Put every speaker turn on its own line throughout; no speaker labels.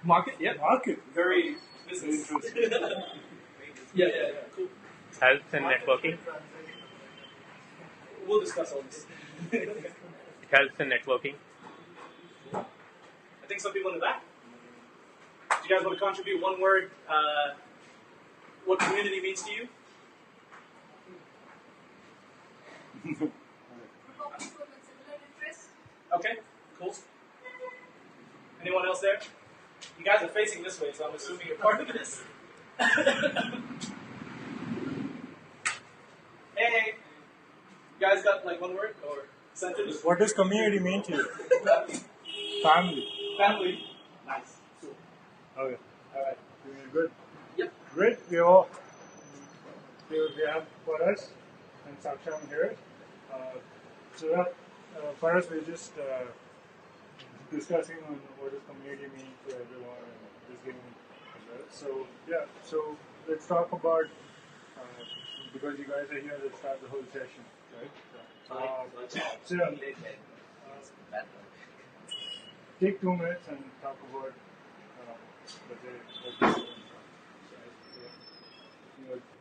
Market, yeah.
Market.
Very business.
Interesting.
Yeah. Cool.
Health and networking.
We'll discuss all this.
Health and networking.
I think some people in the back. Do you guys want to contribute one word? What community means to you? Okay, cool. Anyone else there? You guys are facing this way, so I'm assuming you're part of this. Hey, you guys got like one word or sentence?
What does community mean to you? Family.
Family. Nice. Cool.
Okay.
All right.
Good.
Yep.
Great. We have Paras and Saksham here. For us, we're just discussing on what does community mean to everyone and just giving so let's talk about because you guys are here, let's start the whole session, right? Take 2 minutes and talk about what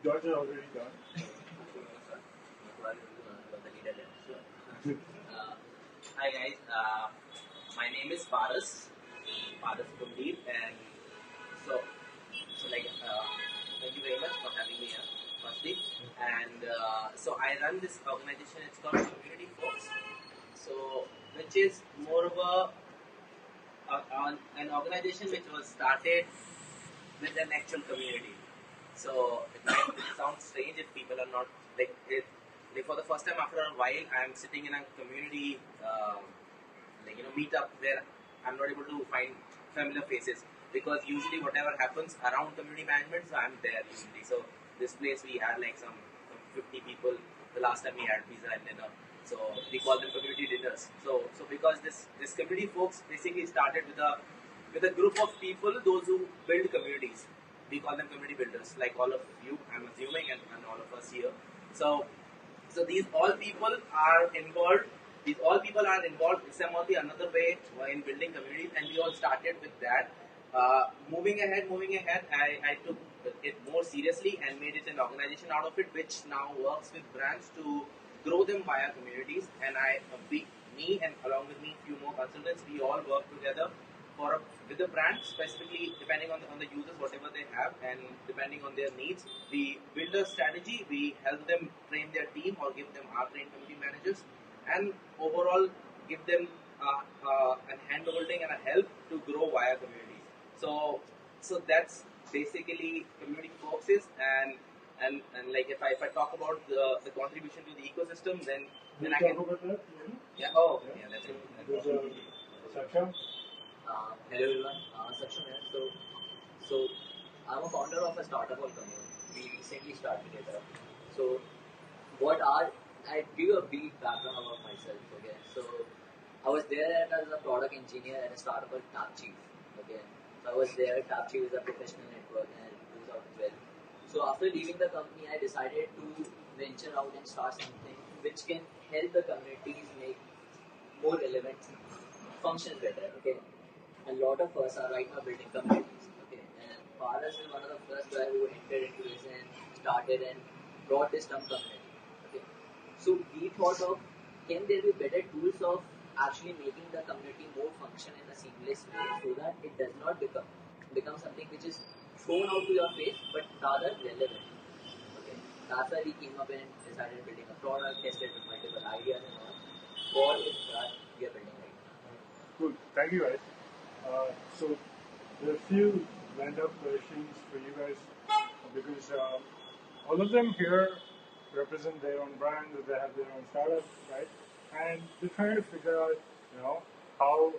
George is already done.
Hi guys, my name is Paras Kundeep, and thank you very much for having me here, firstly. And so I run this organization. It's called Community Folks. So, which is more of an organization which was started with an actual community. So it might sound strange if people are not like for the first time after a while. I am sitting in a community meetup where I'm not able to find familiar faces, because usually whatever happens around community management, so I'm there usually. So this place we had like some 50 people the last time we had pizza and dinner. So we call them community dinners. So because this community folks basically started with a group of people, those who build communities. We call them community builders, like all of you, I'm assuming, and all of us here. So these all people are involved. These all people are involved in some or the another way in building communities, and we all started with that. Moving ahead, I took it more seriously and made it an organization out of it, which now works with brands to grow them via communities. And me and along with me, few more consultants, we all work together with the brand, specifically depending on the users, whatever they have, and depending on their needs, we build a strategy. We help them train their team or give them our trained community managers, and overall give them an hand-holding and a help to grow via communities. So that's basically community focuses, and like if I talk about the contribution to the ecosystem, then I can
talk about that.
Yeah. Oh, yeah. That's it.
Saksham.
Hello everyone, Saksham here. So I'm a founder of a startup called Community. We recently started it up. So I give you a brief background about myself. Okay, so I was there as a product engineer at a startup called TapChief. Okay, so I was there. TapChief is a professional network and it goes out well. So after leaving the company, I decided to venture out and start something which can help the communities make more relevant, function better. Okay. A lot of us are right now building communities, okay, and Paras is one of the first guys who entered into this and started and brought this term community, okay. So we thought of, can there be better tools of actually making the community more function in a seamless way, so that it does not become something which is thrown out to your face, but rather relevant, okay. That's why we came up and decided building a product, tested with multiple ideas and all. For it that we are building right now.
Cool. Thank you guys. So there are a few random questions for you guys because all of them here represent their own brands, they have their own startups, right? And they're trying to figure out, how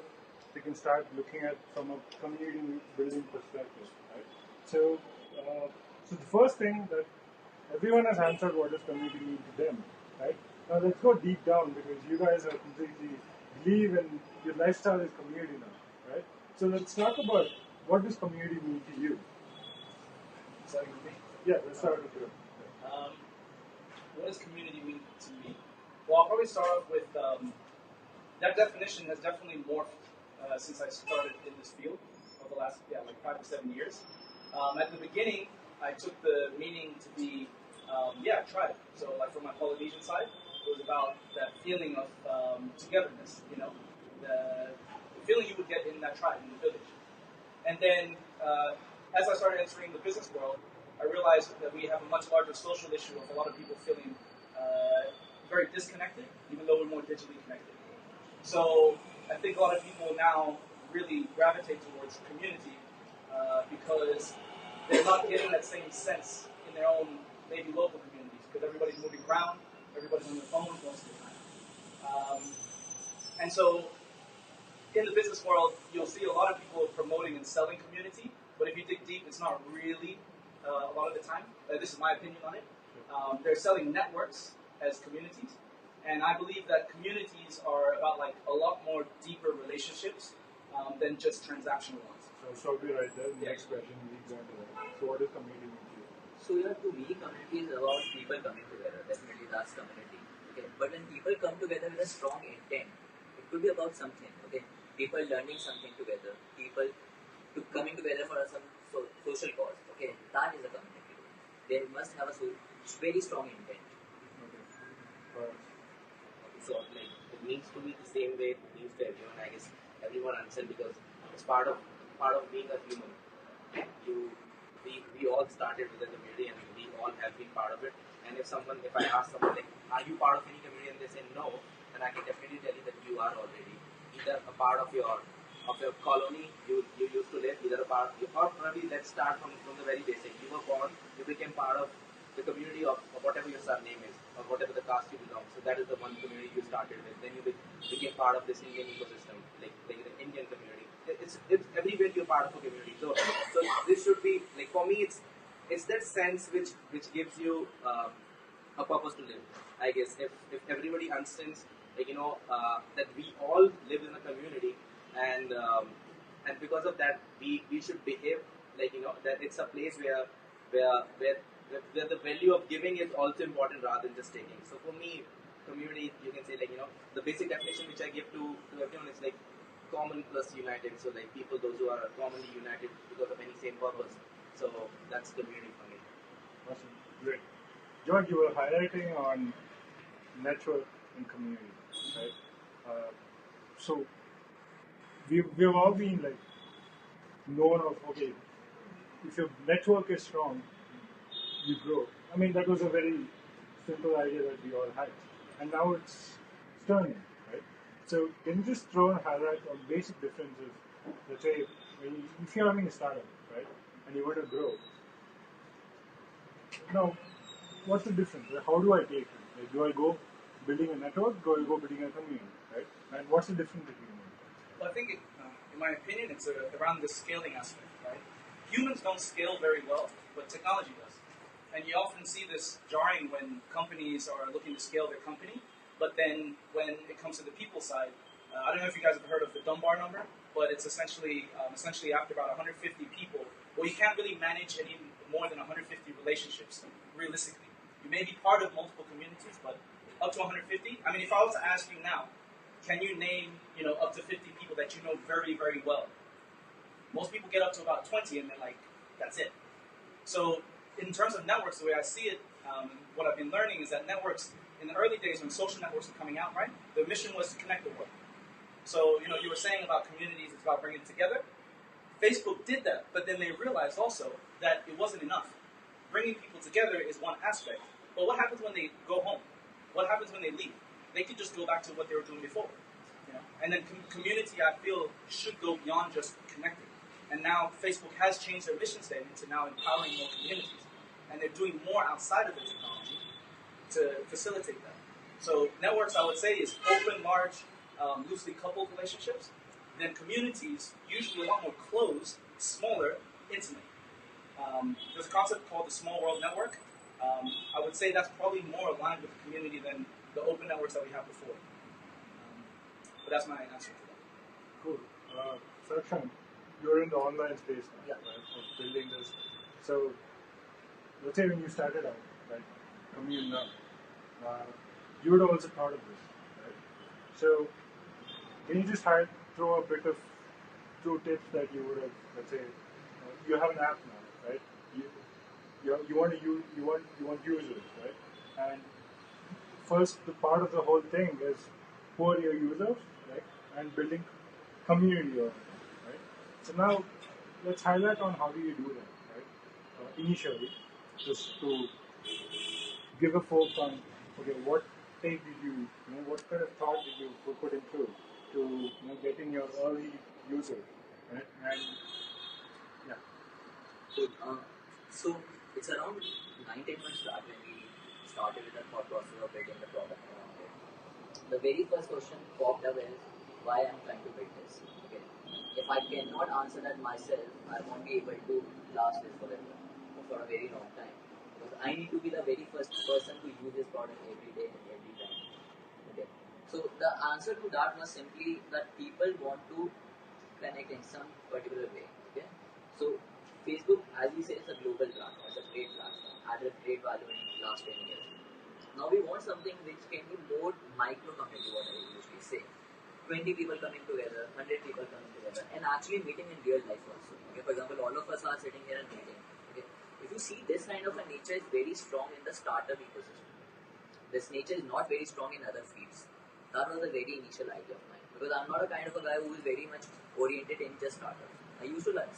they can start looking at from a community building perspective, right? So the first thing that everyone has answered, what does community mean to them, right? Now let's go deep down because you guys are completely believe in your lifestyle is community now, right? So let's talk about what does community mean to you.
Starting with me.
Yeah, let's start with you.
What does community mean to me? Well, I'll probably start off with that definition has definitely morphed since I started in this field of the last like 5 to 7 years. At the beginning, I took the meaning to be tribe. So like from my Polynesian side, it was about that feeling of togetherness. The feeling you would get in that tribe in the village. And then as I started entering the business world, I realized that we have a much larger social issue of a lot of people feeling very disconnected, even though we're more digitally connected. So I think a lot of people now really gravitate towards community because they're not getting that same sense in their own maybe local communities because everybody's moving around, everybody's on their phones most of the time. And so in the business world, you'll see a lot of people promoting and selling community, but if you dig deep, it's not really a lot of the time. This is my opinion on it. They're selling networks as communities, and I believe that communities are about like a lot more deeper relationships than just transactional ones.
So we right there. Next question, we go into that. So what is community mean to you?
So to me, community is about people coming together. Definitely, that's community. Okay, but when people come together with a strong intent, it could be about something. Okay, people learning something together, people coming together for some social cause. Okay, that is a community. They must have a very strong intent.
Okay.
So like it needs to be the same way it means to everyone. I guess everyone understands because it's part of being a human. We all started with a community and we all have been part of it. And if I ask someone like, are you part of any community, and they say no, then I can definitely tell you that you are already either a part of your colony you used to live, either a part, or probably let's start from the very basic. You were born, you became part of the community of whatever your surname is, or whatever the caste you belong. So that is the one community you started with. Then you became part of this Indian ecosystem, like the Indian community. It's everywhere you're part of a community. So this should be like, for me, it's that sense which gives you a purpose to live. I guess if everybody understands, like that we all live in a community, and because of that we should behave like that it's a place where the value of giving is also important rather than just taking. So for me, community, you can say like the basic definition which I give to everyone is like common plus united. So like people, those who are commonly united because of any same purpose. So that's community for me.
Awesome. Great. George, you were highlighting on network and community, right? So we've all been like known of, okay, if your network is strong, you grow. I mean, that was a very simple idea that we all had, and now it's turning, right? So can you just throw and highlight on basic differences? Let's say if you're having a startup, right, and you want to grow, now what's the difference? How do I take it? Like, do I go building a network? Do I go building a community, right? And what's the difference between them?
Well, I think, in my opinion, it's around the scaling aspect, right? Humans don't scale very well, but technology does. And you often see this jarring when companies are looking to scale their company, but then when it comes to the people side, I don't know if you guys have heard of the Dunbar number, but it's essentially after about 150 people, well, you can't really manage any more than 150 relationships, realistically. You may be part of multiple communities, but up to 150. I mean, if I was to ask you now, can you name, up to 50 people that you know very, very well? Most people get up to about 20 and they're like, that's it. So in terms of networks, the way I see it, what I've been learning is that networks, in the early days when social networks were coming out, right, the mission was to connect the world. So, you were saying about communities, it's about bringing it together. Facebook did that, but then they realized also that it wasn't enough. Bringing people together is one aspect, but what happens when they go home? What happens when they leave? They could just go back to what they were doing before. And then community, I feel, should go beyond just connecting. And now Facebook has changed their mission statement to now empowering more communities. And they're doing more outside of the technology to facilitate that. So networks, I would say, is open, large, loosely coupled relationships. Then communities, usually a lot more closed, smaller, intimate. There's a concept called the small world network. I would say that's probably more aligned with the community than the open networks that we had before. But that's my answer to that.
Cool. Sakshan, you're in the online space now, right, of building this. So, let's say when you started out, right, commune now, you were also part of this, right? So, can you just throw true tips that you would have, let's say, you have an app now, right? You want to use you want users, right? And first, the part of the whole thing is who are your users, right? And building community around them, right? So now, let's highlight on how do you do that, right? Initially, just to give a focus on, okay, what take did what kind of thought did you put into to getting your early users, right? And yeah,
Good. So it's around 9-10 months back when we started with the thought process of building the product around it. The very first question popped up is why I'm trying to build this. Okay. If I cannot answer that myself, I won't be able to last this forever or for a very long time. Because I need to be the very first person to use this product every day and every time. Okay. So the answer to that was simply that people want to connect in some particular way. Okay. So Facebook, as we say, is a global platform. It's a great platform. Added great value in the last 10 years. Now we want something which can be more micro community, what I usually say. 20 people coming together, 100 people coming together, and actually meeting in real life also. Okay, for example, all of us are sitting here and meeting. Okay, if you see this kind of a nature is very strong in the startup ecosystem. This nature is not very strong in other fields. That was a very initial idea of mine because I'm not a kind of a guy who is very much oriented in just startups. I used to ride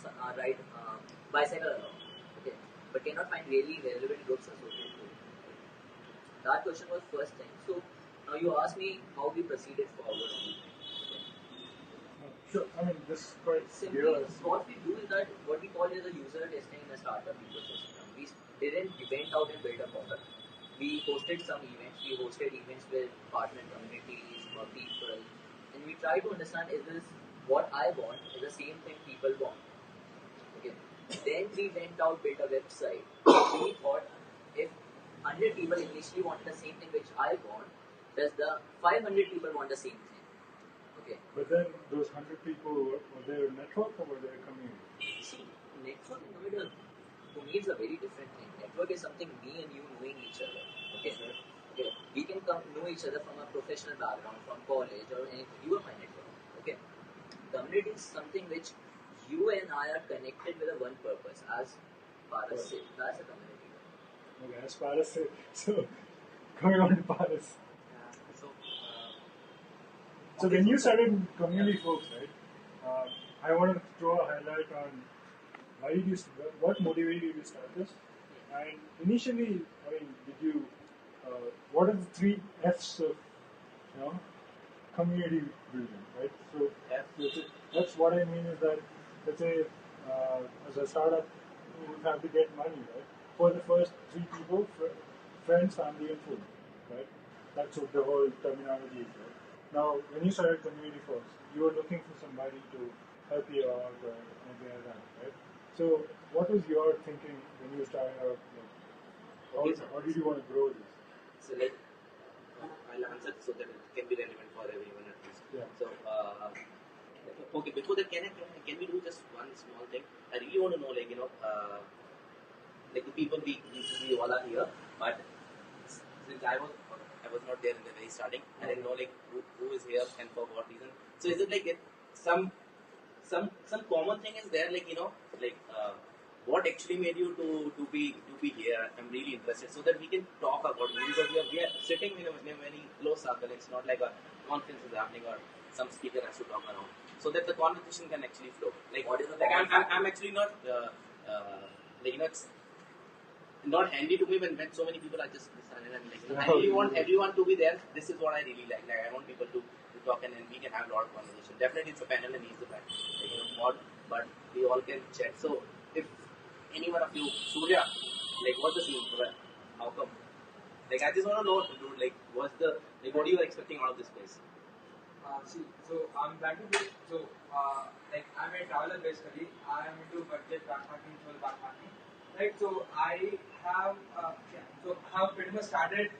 bicycle along, okay, but cannot find really relevant groups associated with it. That question was first thing. So now you ask me how we proceeded forward on it.
sure. I mean, this quite
Simply,
gives
what we do is that what we call is a user testing in a startup ecosystem. We went out and built a product. We hosted some events. We hosted events with partner communities or people, and we try to understand is this what I want is the same thing people want. Okay. Then we went out, built a website. We thought if 100 people initially wanted the same thing which I want, does the 500 people want the same thing? Okay.
But then those 100 people, were they a network or were they a community?
See, network and community to me is a very different thing. Network is something me and you knowing each other. Okay. Okay. We can know each other from a professional background, from college or anything. You are my network. Okay. Community is something which you and I are connected with a one purpose. As Paras said, that's a community.
Okay, as Paras said. So, coming on to Paras. So when you started community folks, right? I want to throw a highlight on why did you, what motivated you to start this? And initially, I mean, did you, what are the 3 F's of, community building, right? So that's what I mean is that, let's say, as a startup, you would have to get money, right? For the first 3 people, friends, family, and food, right? That's what the whole terminology is, right? Now, when you started community folks, you were looking for somebody to help you out or anything like that, right? So, what was your thinking when you started out? How did you want to grow this?
So I'll answer so that it can be relevant for everyone at least.
Yeah.
So okay, before that, can we do just one small thing? I really want to know, like the people we all are here, but since I was not there in the very starting, I didn't know like who is here and for what reason. So is it like some common thing is there, like what actually made you to be here? I'm really interested, so that we can talk about it, because we are sitting in a very close circle. It's not like a conference is happening or some speaker has to talk around, so that the conversation can actually flow. Like
What is the
like
common
I'm actually not it's not handy to me when so many people are just listening, and I really want everyone to be there. This is what I really like. Like I want people to talk, and we can have a lot of conversation. Definitely, it's a panel and needs a back, mod, but we all can chat. So if any one of you, Surya, like what's the scene? How come? Like I just want to know, dude. Like what you are expecting out of this place?
So I'm back to this. So I'm a traveler basically. I'm into budget backpacking, solo backpacking. Right. So I have have pretty much started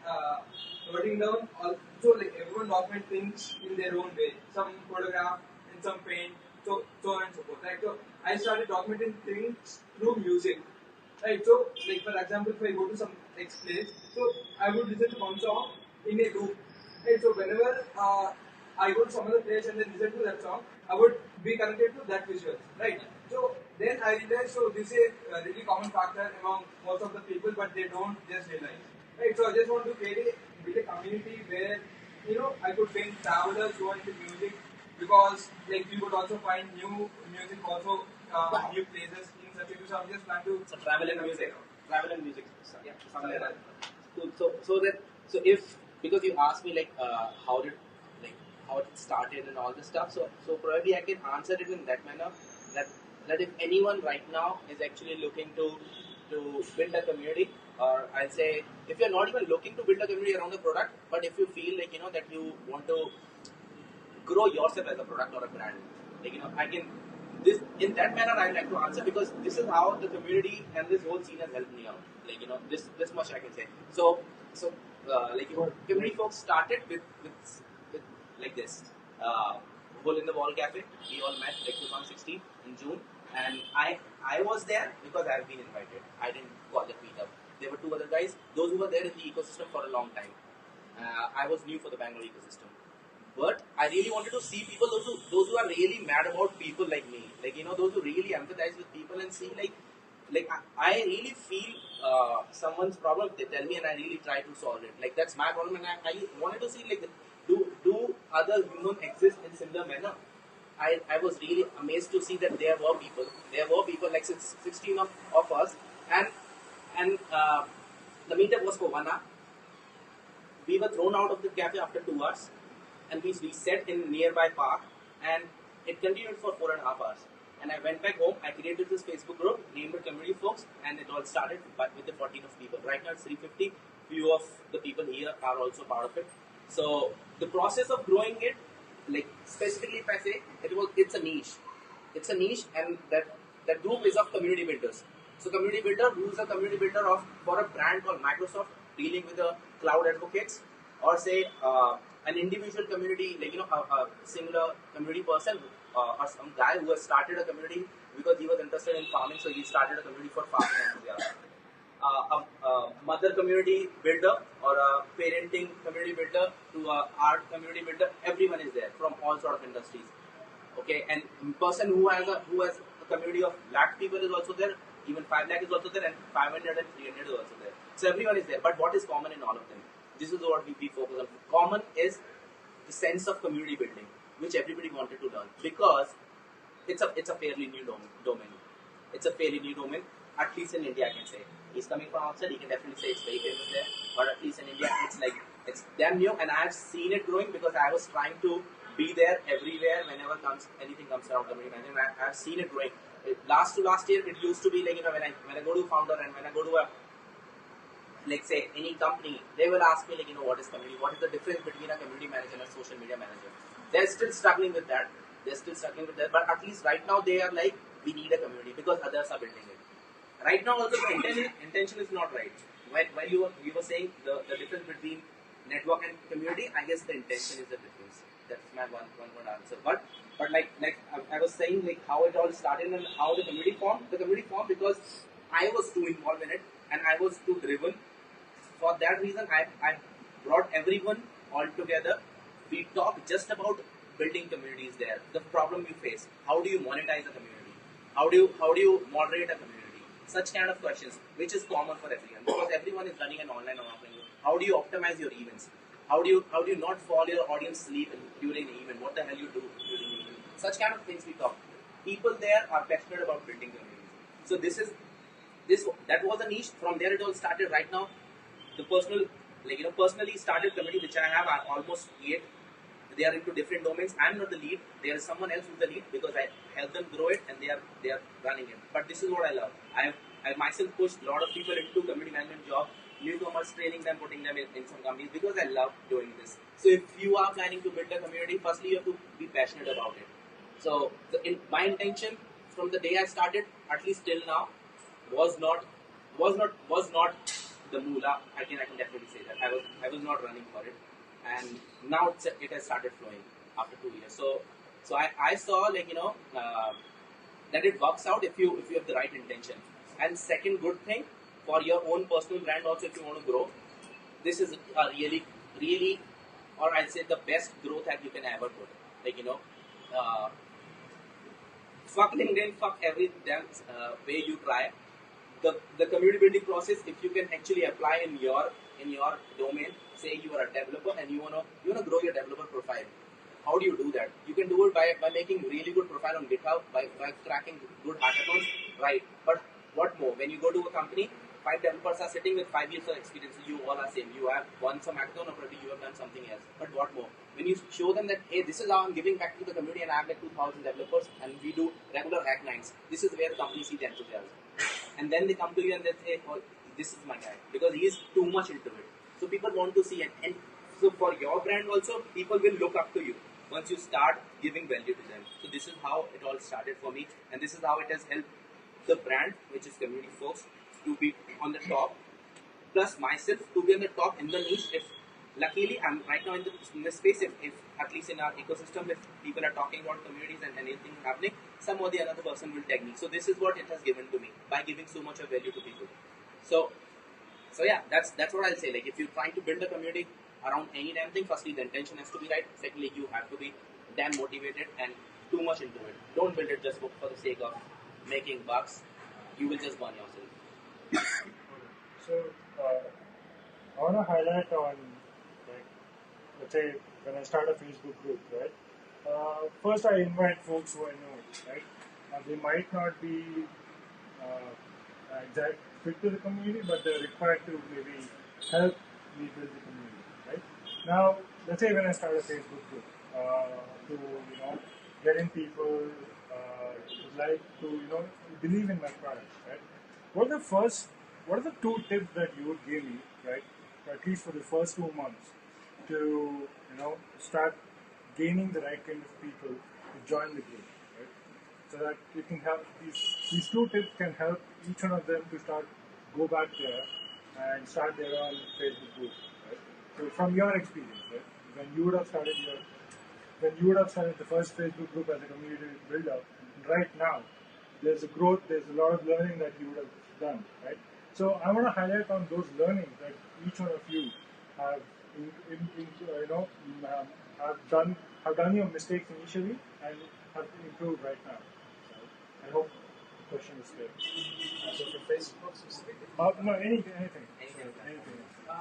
noting down. Also, like everyone document things in their own way. Some photograph and some paint. So on and so forth. Right. So I started documenting things through music. Right. So like for example, if I go to some place, so I would listen to one song in a loop. Right. So whenever I go to some other place and then listen to that song, I would be connected to that visual, right? So then I realized, so this is a really common factor among most of the people, but they don't just realize, right? So I just want to build a community where, I could bring travelers who are into music, because like you could also find new music also, new places in such a way. So I'm just trying to
So travel and music. Travel and music.
yeah,
Something
something
like
like
that.
that.
So if because you asked me like like how it started and all this stuff, so probably I can answer it in that manner that that if anyone right now is actually looking to build a community, or I'll say if you're not even looking to build a community around the product, but if you feel like that you want to grow yourself as a product or a brand. Like I can this in that manner I like to answer, because this is how the community and this whole scene has helped me out. Like this much I can say. So like community folks started with like this hole in the wall cafe. We all met like 2016 in June, and I was there because I have been invited. I didn't call the meetup. There were two other guys, those who were there in the ecosystem for a long time. I was new for the Bangalore ecosystem. But I really wanted to see people, those who are really mad about people like me, like those who really empathize with people and see like I really feel someone's problem. They tell me, and I really try to solve it. Like that's my problem, and I wanted to see like do other humans exist in similar manner. I was really amazed to see that there were people. There were people like 16 of us, and the meetup was for 1 hour. We were thrown out of the cafe after 2 hours, and we sat in nearby park, and it continued for 4.5 hours. And I went back home. I created this Facebook group, named it Community Folks, and it all started with the 14 of people. Right now it's 350. Few of the people here are also part of it. So the process of growing it, like specifically if I say, it's a niche. It's a niche, and that group is of community builders. So community builder, who's a community builder for a brand called Microsoft, dealing with the cloud advocates, or say an individual community, like a singular community person, or some guy who has started a community because he was interested in farming, so he started a community for farming enthusiasts. A mother community builder or a parenting community builder to a art community builder, everyone is there from all sort of industries. Okay, and person who has a community of lakh people is also there, even 5 lakh is also there, and 500 and 300 is also there. So everyone is there. But what is common in all of them? This is what we focus on. Common is the sense of community building, which everybody wanted to learn, because it's a fairly new domain. It's a fairly new domain, at least in India, I can say. He's coming from outside, he can definitely say it's very famous there, but at least in India, it's damn new, and I've seen it growing because I was trying to be there everywhere whenever anything comes around community management. I've seen it growing. Last year, it used to be like when I go to a founder and when I go to a, like say any company, they will ask me like what is community, what is the difference between a community manager and a social media manager. They're still struggling with that. But at least right now they are like, we need a community because others are building it. Right now also the intention is not right. While you were saying the difference between network and community, I guess the intention is the difference. That's my one good answer. But like I was saying, like how it all started and how the community formed. The community formed because I was too involved in it and I was too driven. For that reason, I brought everyone all together. We talked just about building communities there. The problem you face: how do you monetize a community? How do you moderate a community? Such kind of questions, which is common for everyone, because everyone is running an online or offline. How do you optimize your events? How do you not fall your audience sleep during the event? What the hell you do during the event? Such kind of things we talk. People there are passionate about building communities. So that was a niche. From there it all started. Right now, the personally started community which I have are almost 8. They are into different domains. I am not the lead. There is someone else who's the lead because I help them grow it and they are running it. But this is what I love. I myself pushed a lot of people into community management job, newcomers, training them, putting them in some companies because I love doing this. So if you are planning to build a community, firstly you have to be passionate about it. So my intention from the day I started, at least till now, was not the moolah. I can definitely say that I was not running for it, and now it has started flowing after 2 years. So I saw that it works out if you have the right intention. And second good thing for your own personal brand also, if you want to grow, this is a really or I'll say the best growth hack you can ever put. Like, uh, fuck LinkedIn, fuck every damn way you try. The community building process, if you can actually apply in your domain, say you are a developer and you wanna grow your developer profile. How do you do that? You can do it by making really good profile on GitHub, by cracking good hackathons, right? But what more? When you go to a company, 5 developers are sitting with 5 years of experience. You all are same. You have won some hackathon or probably you have done something else. But what more? When you show them that, hey, this is how I'm giving back to the community and I have like 2,000 developers and we do regular hack nights. This is where the company sees the enthusiasm. And then they come to you and they say, oh, this is my guy. Because he is too much into it. So people want to see it. And so for your brand also, people will look up to you once you start giving value to them. So this is how it all started for me. And this is how it has helped the brand, which is community folks, to be on the top. Plus myself to be on the top in the niche. If luckily I'm right now in the space, if at least in our ecosystem, if people are talking about communities and anything happening, some or the another person will tag me. So this is what it has given to me by giving so much of value to people. So yeah, that's what I'll say. Like if you're trying to build a community around any damn thing, firstly the intention has to be right. Secondly, you have to be damn motivated and too much into it. Don't build it just for the sake of making bucks. You will just burn yourself.
So I want to highlight on, like, let's say when I start a Facebook group, right? First, I invite folks who I know, right? They might not be exact fit to the community, but they're required to maybe help me build the community, right? Now, let's say when I start a Facebook group, to get in people who like to believe in my product, right? What are the 2 tips that you would give me, right? At least for the first 2 months, to start gaining the right kind of people to join the group, right? So that you can help these 2 tips can help each one of them to go back there and start their own Facebook group, right? So from your experience, right? When you would have started the first Facebook group as a community builder, right now there's a growth, there's a lot of learning that you would have done, right? So I want to highlight on those learnings that each one of you have have done your mistakes initially and have improved right now. So I hope the question is clear.
So for Facebook specifically?
No, anything.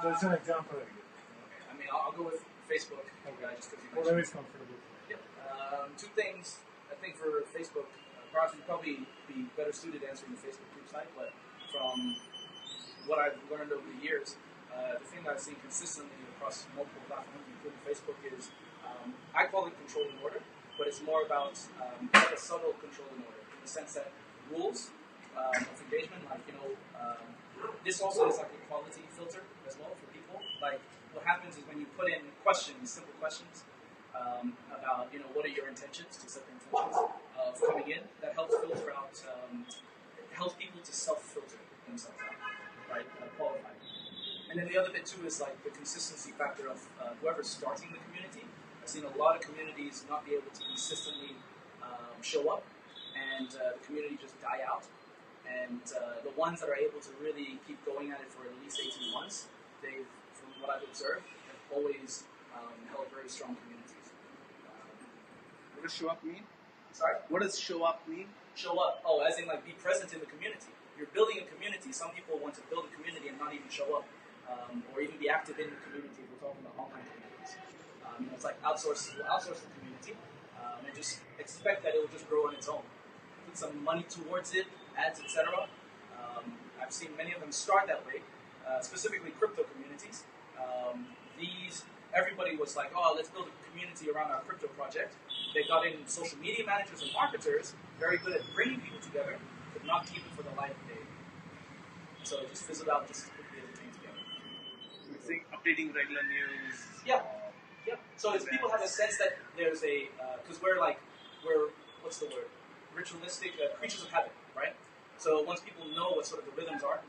So it's an example.
I mean, I'll go with Facebook. Just because you mentioned
Whatever is comfortable.
Yep. 2 things. I think for Facebook, probably be better suited answering the Facebook group side, but from what I've learned over the years, the thing that I've seen consistently across multiple platforms, including Facebook, is I call it controlling order, but it's more about like a subtle controlling order in the sense that rules of engagement, like this also is like a quality filter as well for people. Like what happens is when you put in questions, simple questions about what are your intentions, to set the intentions of coming in, that helps filter out, helps people to self-filter themselves out, right? Qualify. And then the other bit too is like the consistency factor of whoever's starting the community. I've seen a lot of communities not be able to consistently show up, and the community just die out. And the ones that are able to really keep going at it for at least 18 months, they've, from what I've observed, have always held very strong communities.
What does show up mean?
Sorry?
What does show up mean?
Show up. Oh, as in like be present in the community. You're building a community. Some people want to build a community and not even show up, or even be active in the community. We're talking about online communities. It's like we'll outsource the community, and just expect that it will just grow on its own. Put some money towards it, ads, etc. I've seen many of them start that way, specifically crypto communities. Everybody was like, oh, let's build a community around our crypto project. They got in social media managers and marketers, very good at bringing people together, but not keep it for the light of day. So it just fizzled out just as quickly as it came together.
You think updating regular news?
Yeah. So if people have a sense that there's because we're what's the word? Ritualistic creatures of habit, right? So once people know what sort of the rhythms are,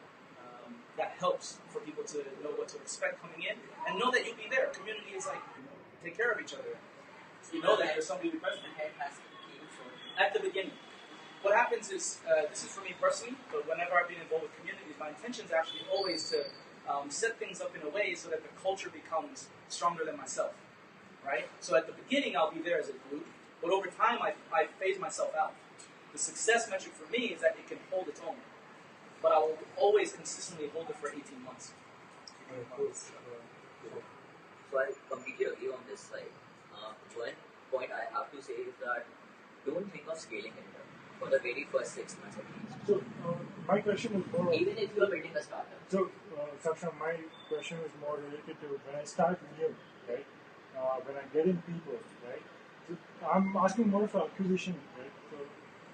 that helps for people to know what to expect coming in and know that you'll be there. Community is like, take care of each other. You know that there's somebody to be present. At the beginning. What happens is, this is for me personally, but whenever I've been involved with communities, my intention is actually always to set things up in a way so that the culture becomes stronger than myself. right? So at the beginning, I'll be there as a glue, but over time, I phase myself out. The success metric for me is that it can hold its own, but I will always consistently hold it for 18 months.
So I completely agree on this side. One point I have to say is that don't think of scaling it for the very first 6 months at least.
So my question is more.
Even if you are building a startup.
So Saksha, my question is more related to when I start new, right? When I get in people, right? So I'm asking more for acquisition, right? So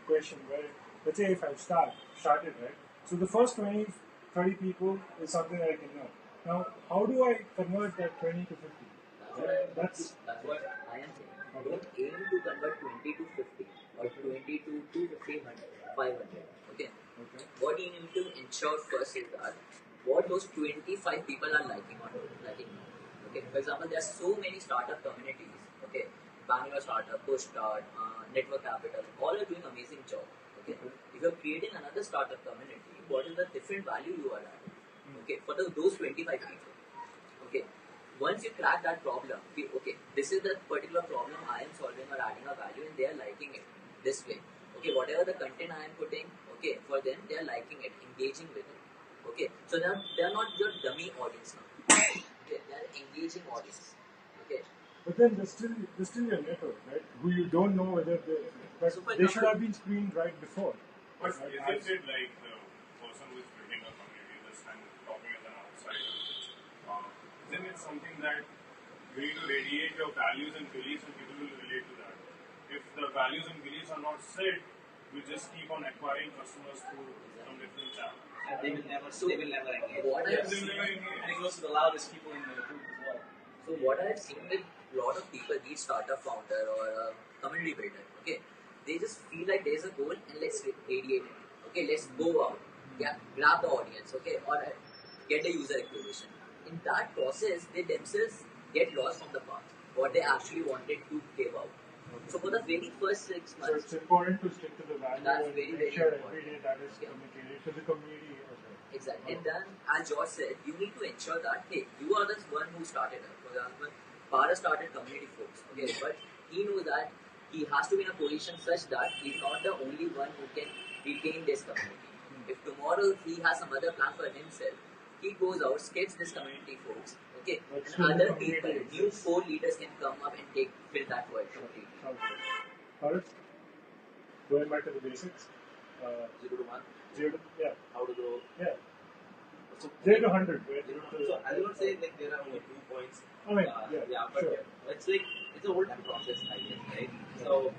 question where let's say if I started, right? So the first 20, 30 people is something I can know. Now, how do I convert that 20 to 50?
That's what I am saying. Don't aim to convert 20 to 50 or 20 to 250, 500. Okay? What you need to ensure first is that what those 25 people are liking or liking now. Okay? For example, there are so many startup communities. Okay? Bangalore Startup, Push Start, Network Capital, all are doing amazing job. Okay? If you're creating another startup community, what is the different value you are adding? Okay, for those 25 people. Okay, once you crack that problem, okay, this is the particular problem I am solving or adding a value and they are liking it this way. Okay, whatever the content I am putting, okay, for them they are liking it, engaging with it. Okay, so they are not your dummy audience now. Okay, they are engaging audience. Okay.
But then there's still your network, right? Who you don't know whether they should have been screened right before.
But
Right?
isn't it like the person who is building a community this and talking as an outsider? Isn't it something that you need to radiate your values and beliefs and people will relate to that? If the values and beliefs are not set, you just keep on acquiring customers through some different channels.
And they will never engage.
What I have
They
seen,
will never engage.
And it goes to the loudest people in the group as well.
so what I have seen with a lot of people, be it startup founder or a community builder, okay, they just feel like there's a goal and let's radiate it. Okay, let's go out, grab the audience, okay, or get the user acquisition. In that process, they themselves get lost from the path, what they actually wanted to give out. So for the very first 6
So
months,
it's important to stick to the value
That's
and
very,
make
very
sure
important.
every day that is
Okay.
communicated to the community as well.
exactly. And then, as George said, you need to ensure that, hey, you are the one who started it. For example, Para started community folks, okay, but he knows that he has to be in a position such that he's not the only one who can retain this community. If tomorrow he has some other plan for himself, he goes out, skips this community folks, okay,
But
and
still the
other
community
people, new
exists.
4 leaders can come up and fill that void completely.
Sounds good. Alright. Going back to the basics.
0 to 1.
0 to, yeah.
How to grow.
Yeah.
So,
0 to 100, right?
so I will not say like there are only 2 points.
I mean,
But
sure.
it's like it's a whole time process, I guess, right? So,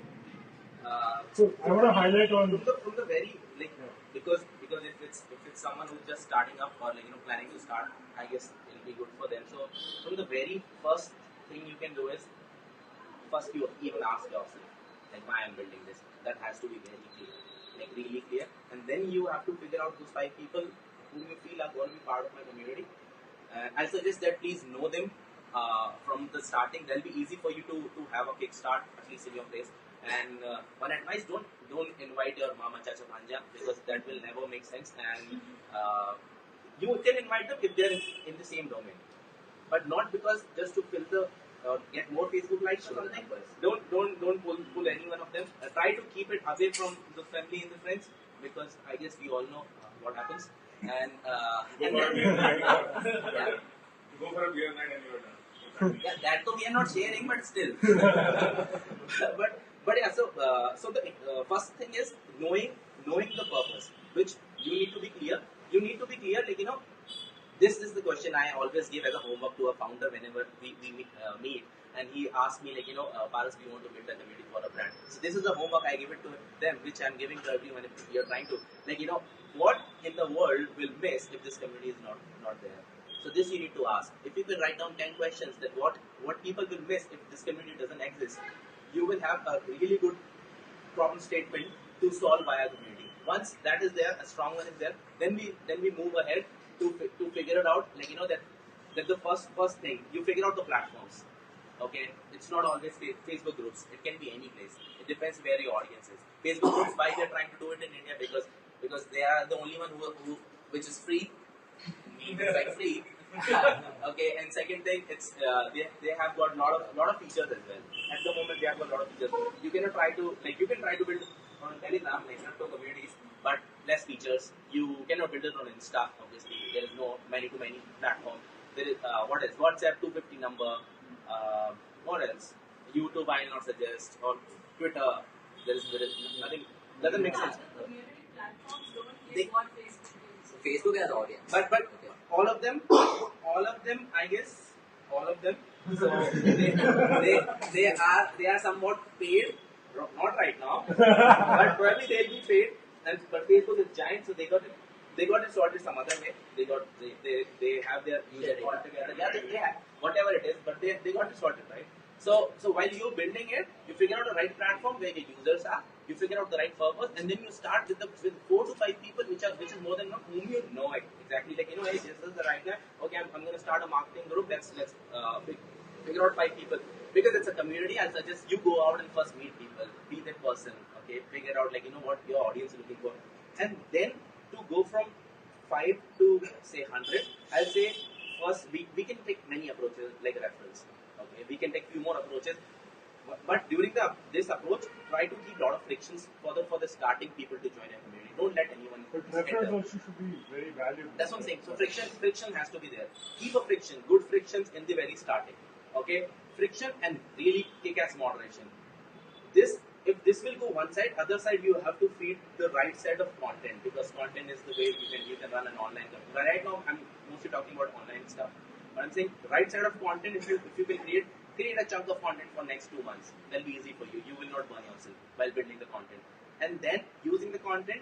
So I want to highlight on
from the very like because if it's someone who's just starting up or planning to start, I guess it'll be good for them. So from the very first thing you can do is first you even ask yourself like why I'm building this. That has to be very clear, like really clear, and then you have to figure out those 5 people whom you feel are going to be part of my community. I suggest that please know them from the starting. That'll be easy for you to have a kickstart at least in your place. And one advice: don't invite your mama, chacha, bhanja because that will never make sense. And you can invite them if they're in the same domain, but not because just to fill the get more Facebook likes or something. Don't pull any one of them. Try to keep it away from the family and the friends because I guess we all know what happens. And
Go for a beer night.
yeah.
Go for a beer night and you're done.
Yeah, that too we are not sharing, but still. but yeah, so the first thing is knowing the purpose, which you need to be clear. You need to be clear, like this is the question I always give as a homework to a founder whenever we meet, and he asks me Paras, we want to build a community for a brand. So this is the homework I give it to them, which I'm giving to everyone if you're trying to what in the world will miss if this community is not there. So this you need to ask. If you can write down 10 questions that what people will miss if this community doesn't exist, you will have a really good problem statement to solve via community. Once that is there, a strong one is there, then we move ahead to figure it out. That the first thing you figure out the platforms. Okay, it's not always Facebook groups. It can be any place. It depends where your audience is. Facebook groups, why they're trying to do it in India because they are the only one who which is free. Means like free. Okay, and second thing, it's they have got lot of features as well. At the moment, they have got a lot of features. You cannot try to you can try to build on Telegram, like not to communities, but less features. You cannot build it on Insta. Obviously, there is no many to many platform. There is what else? WhatsApp 250 number. What else? YouTube I will not suggest, or Twitter. There is nothing. Doesn't make sense.
Community platforms don't
They-
use what Facebook uses.
So Facebook has audience.
But
Okay.
all of them, I guess, all of them. So they are somewhat paid, not right now, but probably they'll be paid. And but Facebook is giant, so they got it sorted some other way. They have their
User
shit all
data.
together. Yeah, they have whatever it is, but they got it sorted, right? So while you're building it, you figure out the right platform where your users are. You figure out the right purpose, and then you start with 4 to 5 people, which is more than enough, whom you know exactly. Like hey, this is the right guy. Okay, I'm going to start a marketing group. Let's figure out 5 people because it's a community. I suggest you go out and first meet people, be that person. Okay, figure out what your audience is looking for, and then to go from 5 to say 100. I'll say first we can take many approaches like reference. Okay, we can take few more approaches. But during this approach, try to keep a lot of frictions for the starting people to join a community. Don't let anyone
But
enter.
referrals also should be very valuable.
That's what I'm saying. So friction has to be there. Keep a friction, good frictions in the very starting. Okay, friction and really kick-ass moderation. If this will go one side, other side you have to feed the right side of content because content is the way you can run an online company. But right now I'm mostly talking about online stuff. But I'm saying right side of content, if you can create a chunk of content for next 2 months, that'll be easy for you. You will not burn yourself while building the content. And then using the content,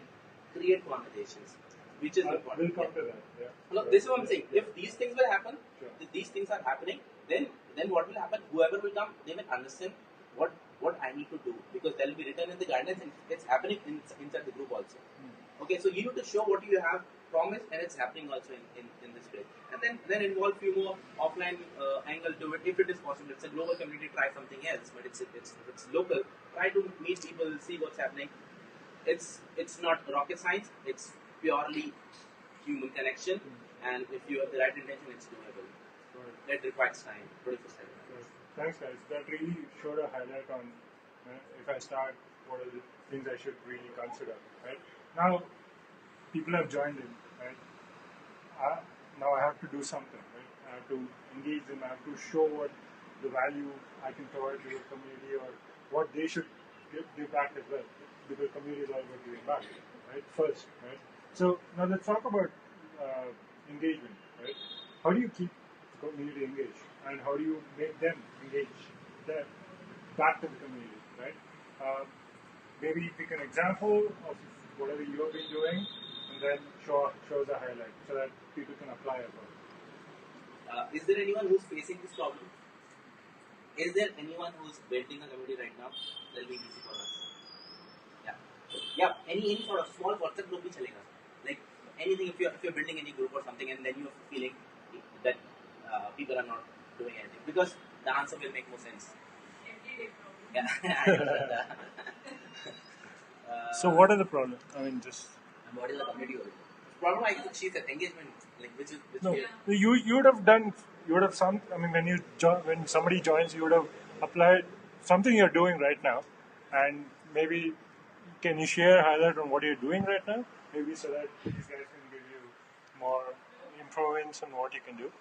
create conversations, which is important.
We'll come to that. Yeah.
Look, this is what I'm saying. If these things will happen,
Sure.
if these things are happening, then what will happen? Whoever will come, they will understand what I need to do because that will be written in the guidelines and it's happening inside the group also. Okay, so you need to show what you have promised and it's happening also in this place. And then involve few more offline angle to it if it is possible. It's a global community, try something else, but it's local. Try to meet people, see what's happening. It's not rocket science, it's purely human connection, and if you have the right intention, it's doable. That requires time, 24/7.
Thanks, guys. That really showed a highlight on if I start, what are the things I should really consider. Right now, people have joined in. Right now, I have to do something. Right, I have to engage them. I have to show what the value I can provide to the community or what they should give back as well. Because community is all about giving back. Right, first. Right. So now let's talk about engagement. Right, how do you keep the community engaged? And how do you make them engage back to the community, right? Maybe pick an example of whatever you have been doing, and then show us a highlight so that people can apply as well.
Is there anyone who's facing this problem? Is there anyone who's building a community right now? That'll be easy for us. Yeah. Any sort of small WhatsApp group bhi chalega. Like anything, if you're building any group or something, and then you're feeling that people are not doing anything because the answer will make more sense.
Everyday problem.
Yeah.
So what are the problems? I mean, just
And what is the community over
problem I think she said engagement, like which
no.
Yeah.
You would have done. You would have some. I mean, when somebody joins, you would have applied something you're doing right now, and maybe can you share highlight on what you're doing right now? Maybe so that these guys can give you more improvements on what you can do.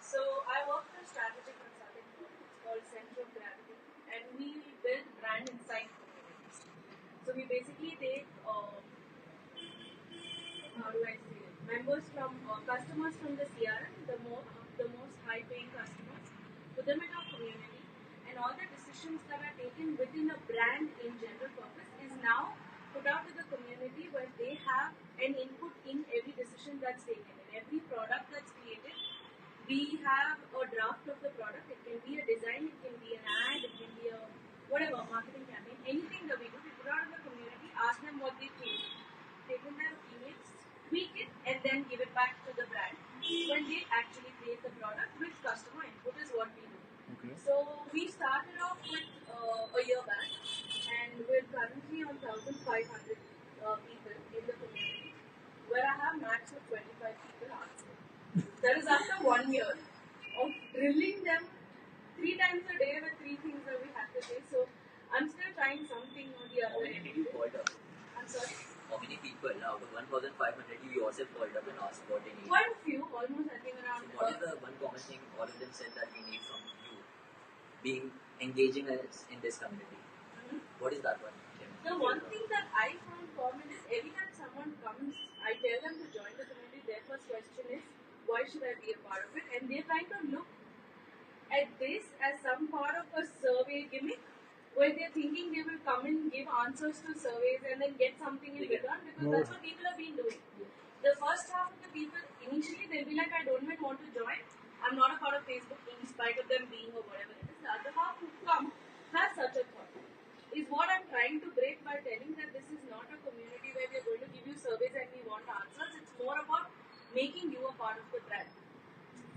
So I work for a strategic consulting firm. It's called Center of Gravity, and we build brand insight communities. So we basically take how do I say it? Members from customers from the CRM, the most high-paying customers, put them in our community, and all the decisions that are taken within a brand in general purpose is now put out to the community where they have an input in every decision that's taken. In every product that's created, we have a draft of the product. It can be a design, it can be an ad, it can be a whatever marketing campaign, anything that we do, we put out in the community, ask them what they think, take in their opinions, tweak it, and then give it back to the brand when they actually create the product with customer input is what we do.
Okay.
So we started off with a year back, and we're currently on 1,500 people in the community, where I have max of 25 people answering. That is after 1 year of drilling them 3 times a day with 3 things that we have to say. So I'm still trying something or the
How
other.
many did you call up?
I'm sorry.
How many people out of 1,500 you yourself called up and asked what they need?
Quite a few, almost I think around.
So what is the one common thing all of them said that we need from you being engaging us in this community? What is that one?
The one thing that I found common is every time someone comes, I tell them to join the community. Their first question is, why should I be a part of it? And they're trying to look at this as some part of a survey gimmick, where they're thinking they will come and give answers to surveys and then get something in return, because that's what people have been doing. The first half of the people, initially they'll be like, I don't even want to join. I'm not a part of Facebook in spite of them being or whatever it is. The other half who come has such a thought. Is what I'm trying to break by telling that this is not a community where we're going to give you surveys and we want answers. It's more about making you a part of the brand.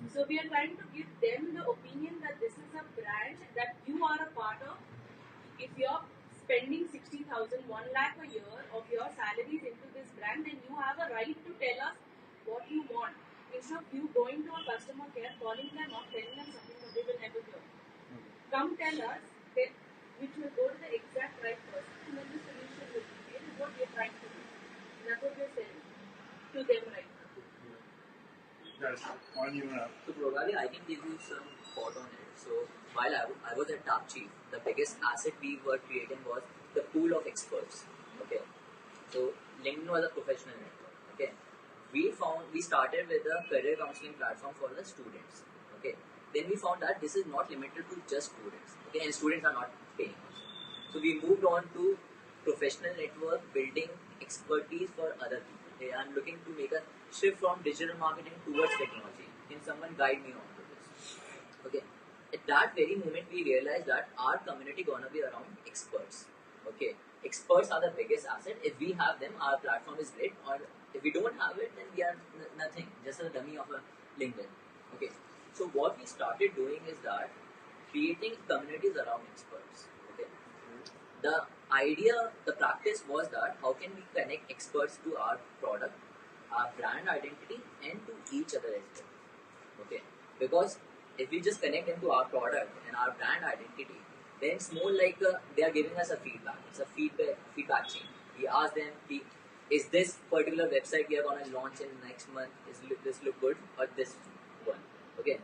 So we are trying to give them the opinion that this is a brand that you are a part of. If you're spending 60,000, 1 lakh a year of your salaries into this brand, then you have a right to tell us what you want. Instead of you going to a customer care, calling them up, telling them something that they will never hear. Come tell us, which will go to the exact right person, and then the solution will be made, is what we are trying to do. And that's what we are saying to them right now.
Yes, one you have.
So probably I can give you some thought on it. So while I was at Tapchi, the biggest asset we were creating was the pool of experts. Okay. So LinkedIn was a professional network. Okay. We started with a career counseling platform for the students. Okay. Then we found that this is not limited to just students. Okay, and students are not paying us. So we moved on to professional network, building expertise for other people. Okay, I'm looking to make a shift from digital marketing towards technology. Can someone guide me on to this? Okay. At that very moment, we realized that our community gonna be around experts. Okay, experts are the biggest asset. If we have them, our platform is great. Or if we don't have it, then we are nothing, just a dummy of a LinkedIn. Okay. So what we started doing is that creating communities around experts. Okay. The idea, the practice was that how can we connect experts to our product, our brand identity, and to each other as well. Okay. Because if we just connect them to our product and our brand identity, then it's more like they are giving us a feedback. It's a feedback chain. We ask them, is this particular website we are going to launch in next month, is this look good, or this one? Okay,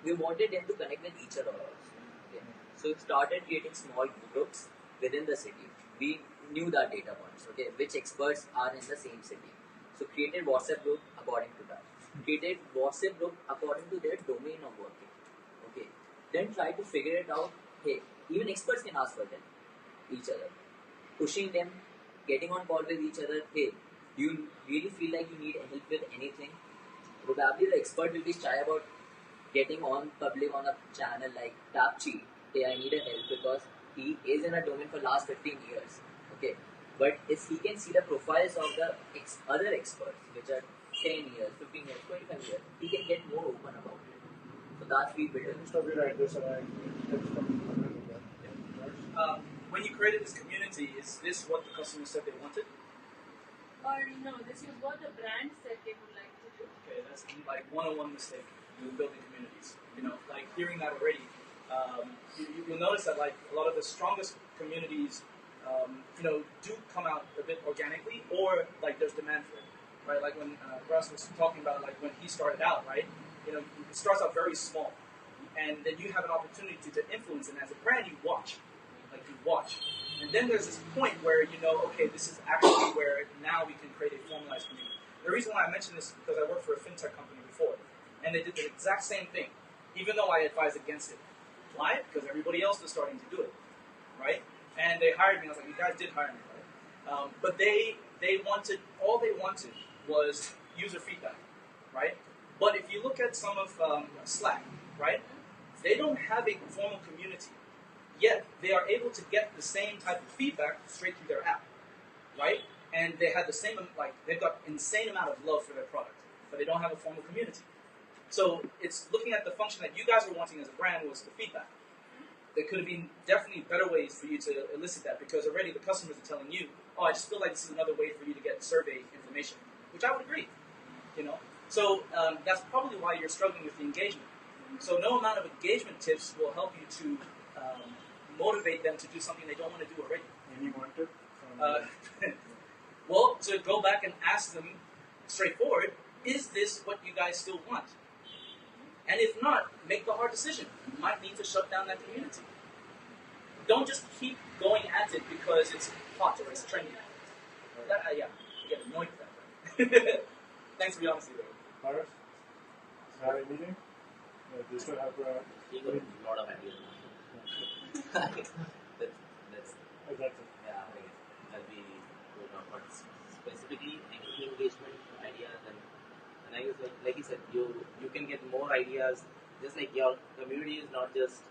we wanted them to connect with each other also. Okay. So it started creating small groups within the city. We knew the data points, okay, which experts are in the same city. So created WhatsApp group according to that. Created WhatsApp group according to their domain of working. Okay. Then try to figure it out. Hey, even experts can ask for them, each other. Pushing them, getting on call with each other. Hey, do you really feel like you need help with anything? Probably the expert will be shy about getting on public on a channel like Tapchi. Hey, I need a help because he is in a domain for last 15 years. Okay. But if he can see the profiles of the other experts, which are 10 years, 15 years, 25 years, he can get more open about it. So that's we built it.
So we write this and I
When you created this community, is this what the customers said they wanted?
Or no, this is what the brand said they would like to do.
Okay, that's like 101 mistake with building communities. You know, like hearing that already, you'll notice that like a lot of the strongest communities, do come out a bit organically, or like there's demand for it, right? Like when Russ was talking about like when he started out, right? You know, it starts out very small, and then you have an opportunity to influence it. And as a brand, you watch. And then there's this point where you know, okay, this is actually where now we can create a formalized community. The reason why I mention this is because I worked for a fintech company before, and they did the exact same thing, even though I advised against it. Why? Because everybody else was starting to do it, right? And they hired me. I was like, you guys did hire me, right? But they wanted, all they wanted was user feedback, right? But if you look at some of Slack, right, they don't have a formal community. Yet they are able to get the same type of feedback straight through their app, right? And they have the same, like they've got insane amount of love for their product, but they don't have a formal community. So it's looking at the function that you guys were wanting as a brand was the feedback. There could have been definitely better ways for you to elicit that because already the customers are telling you, oh, I just feel like this is another way for you to get survey information, which I would agree, you know. So that's probably why you're struggling with the engagement. So no amount of engagement tips will help you to motivate them to do something they don't want to do already.
Any one tip?
Well, to go back and ask them straightforward, is this what you guys still want? And if not, make the hard decision. You might need to shut down that community. Don't just keep going at it because it's hot or it's trendy. Yeah, I get annoyed with that. Thanks for the honesty, though.
Paras? Have a meeting? This will have a...
He got a lot of ideas. that's
That's it.
yeah, I guess that'll be good now. But specifically engagement ideas and I guess like you said, you can get more ideas. Just like your community is not just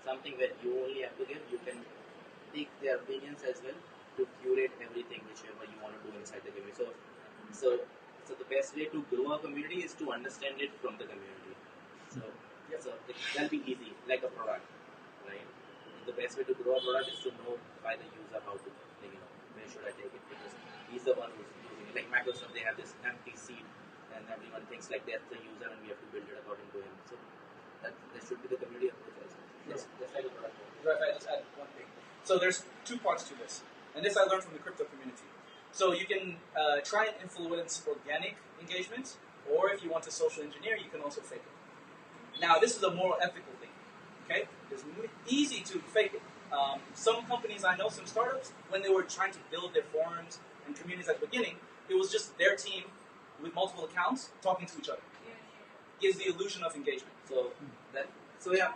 something where you only have to give. You can take their opinions as well to curate everything whichever you want to do inside the community. So the best way to grow a community is to understand it from the community. So that'll be easy, like a product, right? The best way to grow a product is to know by the user how to, where should I take it, because he's the one who's using it. Like Microsoft, they have this empty seed, and everyone thinks like that's the user, and we have to build it according to him. So that should be the community approach also. Just like a product.
If I just add one thing. So there's two parts to this, and this I learned from the crypto community. So you can try and influence organic engagement, or if you want to social engineer, you can also fake it. Now, this is a more ethical thing. Okay, it's easy to fake it. Some companies I know, some startups, when they were trying to build their forums and communities at the beginning, it was just their team with multiple accounts talking to each other. Gives the illusion of engagement.
So yeah,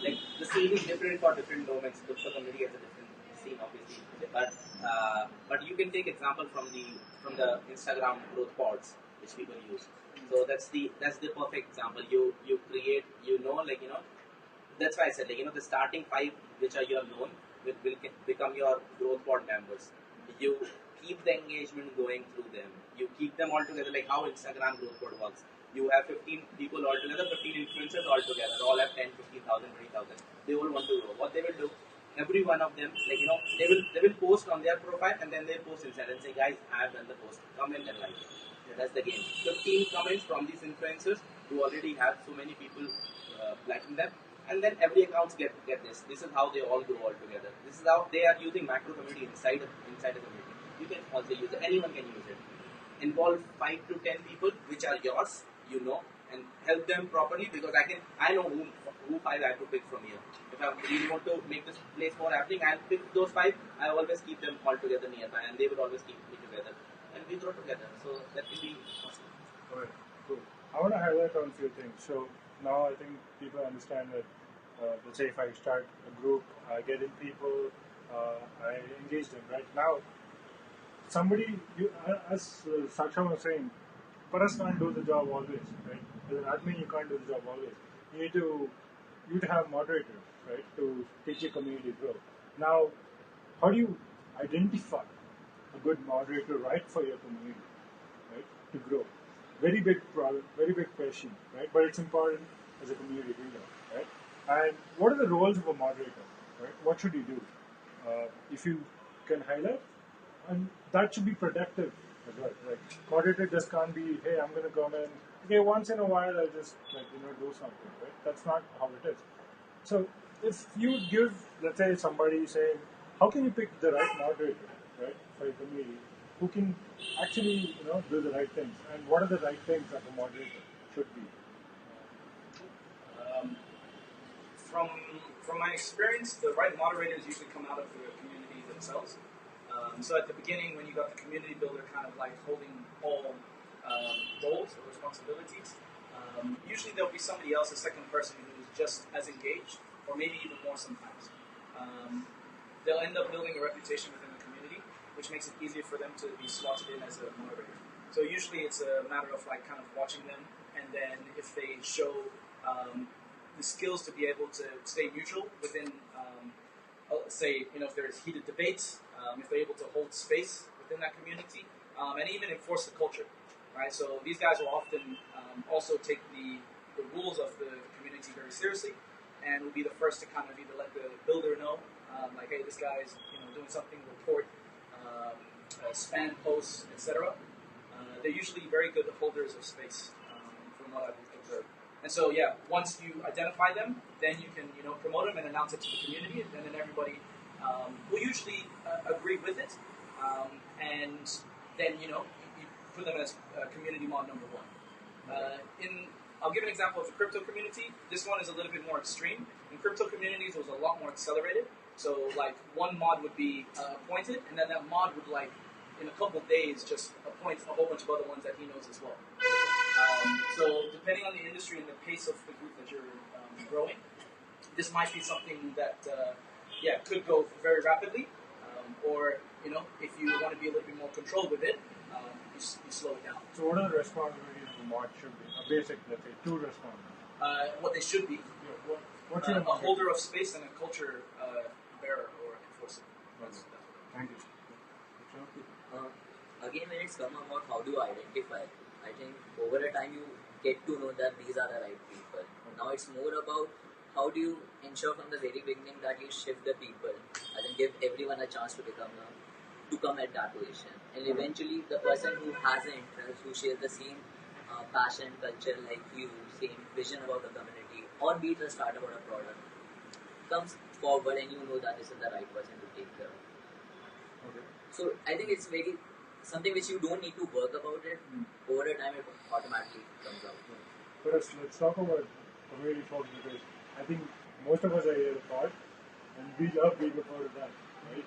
like the scene is different for different domains. The community has a different scene, obviously. But you can take example from the Instagram growth pods which people use. So that's the perfect example. You create, that's why I said, the starting 5 which are your known will become your growth pod members. You keep the engagement going through them. You keep them all together, like how Instagram growth pod works. You have 15 people all together, 15 influencers all together, all have 10, 15,000, 20,000. They all want to grow. What they will do, every one of them, they will post on their profile and then they post inside and say, guys, I have done the post. Comment and like it. That's the game. 15 comments from these influencers who already have so many people liking them, and then every account get this. This is how they all grow all together. This is how they are using macro community inside a community. You can also use it. Anyone can use it. Involve 5 to 10 people which are yours, and help them properly, because I know who 5 I have to pick from here. If I really want to make this place more happening, I'll pick those 5. I always keep them all together nearby, and they will always keep me together. And we grow together, so that will be awesome.
Alright, cool. I want to highlight on a few things. So now I think people understand that, let's say if I start a group, I get in people, I engage them, right? Now, as Saksha was saying, Paras can't do the job always, right? As an admin, you can't do the job always. You need to have moderators, right, to teach your community grow. Now, how do you identify a good moderator right for your community, right, to grow? Very big problem, very big question, right? But it's important as a community builder, right? And what are the roles of a moderator, right? What should you do? If you can highlight, and that should be productive as well. Like moderator just can't be, hey, I'm going to come in, okay, once in a while I'll just do something, right? That's not how it is. So if you give, let's say, somebody saying, how can you pick the right moderator, right, for your community, who can actually, do the right things, and what are the right things that a moderator should be?
From my experience, the right moderators usually come out of the community themselves. So at the beginning, when you got the community builder kind of like holding all roles or responsibilities, usually there'll be somebody else, a second person, who's just as engaged, or maybe even more sometimes. They'll end up building a reputation within the community, which makes it easier for them to be slotted in as a moderator. So usually it's a matter of like kind of watching them, and then if they show the skills to be able to stay neutral within, say, if there's heated debates, if they're able to hold space within that community, and even enforce the culture, right? So these guys will often also take the rules of the community very seriously, and will be the first to kind of either let the builder know, like, hey, this guy's doing something, report, spam posts, etc. they're usually very good holders of space, from what I've observed. And so, yeah, once you identify them, then you can, promote them and announce it to the community, and then everybody will usually agree with it, and then, you put them as community mod number one. I'll give an example of the crypto community. This one is a little bit more extreme. In crypto communities, it was a lot more accelerated. So, like, one mod would be appointed, and then that mod would, like, in a couple days, just appoint a whole bunch of other ones that he knows as well. So, depending on the industry and the pace of the group that you're growing, this might be something that, could go very rapidly, or, if you want to be a little bit more controlled with it, you slow it down.
So what are the responsibilities of the mod should be? A basic, let's say, 2 responsibilities.
What they should be.
Yeah, what's your
a holder of space and a culture bearer or enforcer. That's
Thank you.
Again, when it's come about how do you identify, I think over a time you get to know that these are the right people. Now it's more about how do you ensure from the very beginning that you shift the people and then give everyone a chance to come at that position. And eventually the person who has an interest, who shares the same passion, culture like you, same vision about the community, or be it a startup or a product, comes forward and you know that this is the right person to take care of.
Okay.
So I think it's very something which you don't need to work about it. Over a time it automatically comes out.
But let's talk about community folks, because I think most of us are here a part, and we love being a part of that, right?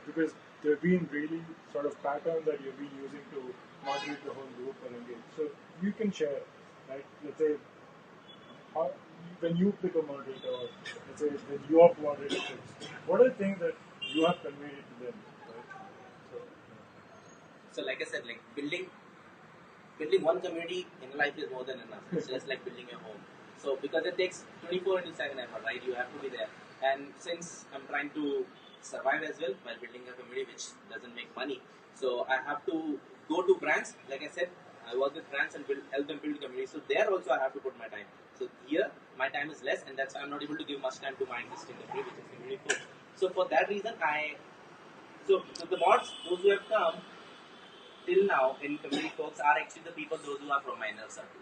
Because there have been really sort of patterns that you've been using to moderate the whole group or engage. So you can share, right? Let's say, when you pick a moderator, or let's say when your moderator picks, what are the things that you have conveyed to them, right?
So like I said, like building one community in life is more than enough. It's just like building a home. So because it takes 24/7 effort, right? You have to be there. And since I'm trying to survive as well while building a community which doesn't make money, so I have to go to brands. Like I said, I work with brands and help them build community. So there also I have to put my time. So here my time is less, and that's why I'm not able to give much time to my existing community, which is community folks. So for that reason, so the mods, those who have come till now in community folks are actually the people, those who are from my inner circle.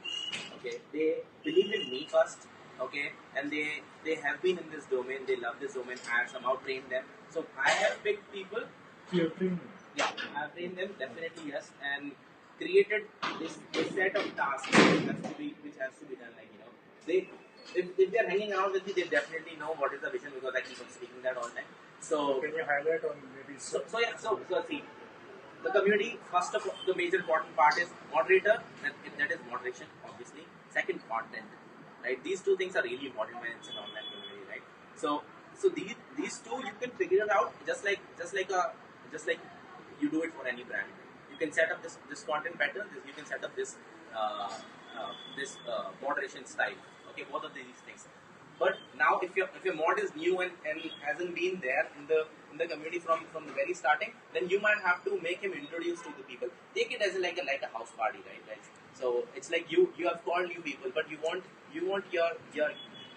Okay, they believe in me first. Okay, and they have been in this domain. They love this domain. I have somehow trained them. So I have picked people.
You have trained them?
Yeah, I have trained them, definitely yes, and created this set of tasks which has to be done. Like if they're hanging around with me, they definitely know what is the vision, because I keep on speaking that all the time. So
can you highlight on maybe?
So see, the community, first of all, the major important part is moderator, that is moderation, obviously. Second, content, right? These two things are really important when it's an online community, right? So these two you can figure it out just like you do it for any brand. You can set up this content pattern. You can set up this moderation style. Okay, both of these things. But now, if your mod is new and hasn't been there in the community from the very starting, then you might have to make him introduce to the people. Take it as like a house party, right? So it's like you have called new people, but you want your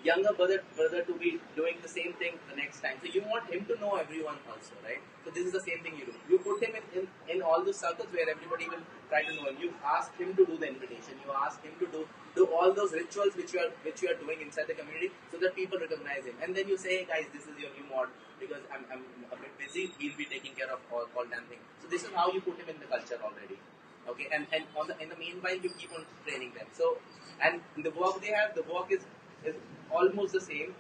younger brother to be doing the same thing the next time. So you want him to know everyone also, right? So this is the same thing you do. You put him in all the circles where everybody will try to know him. You ask him to do the invitation. You ask him to do all those rituals which you are doing inside the community, so that people recognize him. And then you say, hey guys, this is your new mod, because I'm a bit busy. He'll be taking care of all damn thing. So this is how you put him in the culture already. Okay, and in the meanwhile you keep on training them. So, and the work they have, the work is almost the same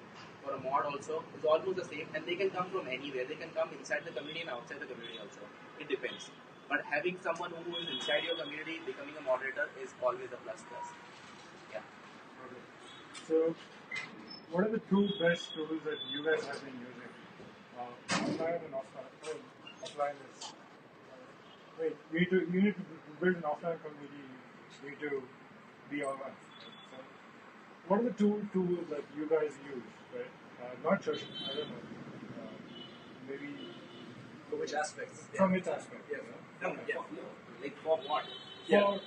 for a mod also. It's almost the same, and they can come from anywhere. They can come inside the community and outside the community also. It depends. But having someone who is inside your community becoming a moderator is always a plus. Yeah.
Okay. So, what are the two best tools that you guys have been using? Online and offline. Offline is. You need to build an offline community. You need to be online. So, what are the two tools that you guys use? Right? Not just, I don't know. Maybe.
For which aspects?
From which aspect?
Yeah.
Yeah. Like for what?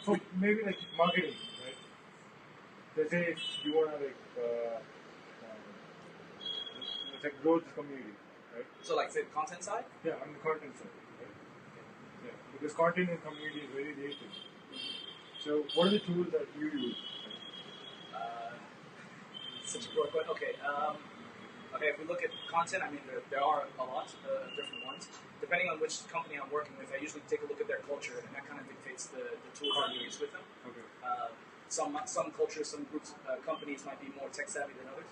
For maybe like marketing, right? Let's say if you want to let's say grow this community, right?
So like say the content side?
Yeah, on the content side, right? Yeah, because content and community is very related. So what are the tools that you use?
Such a broad question. Okay. Okay, if we look at content, I mean, there are a lot of different ones. Depending on which company I'm working with, I usually take a look at their culture, and that kind of dictates the tools I use with them.
Okay.
Some cultures, some groups, companies might be more tech savvy than others.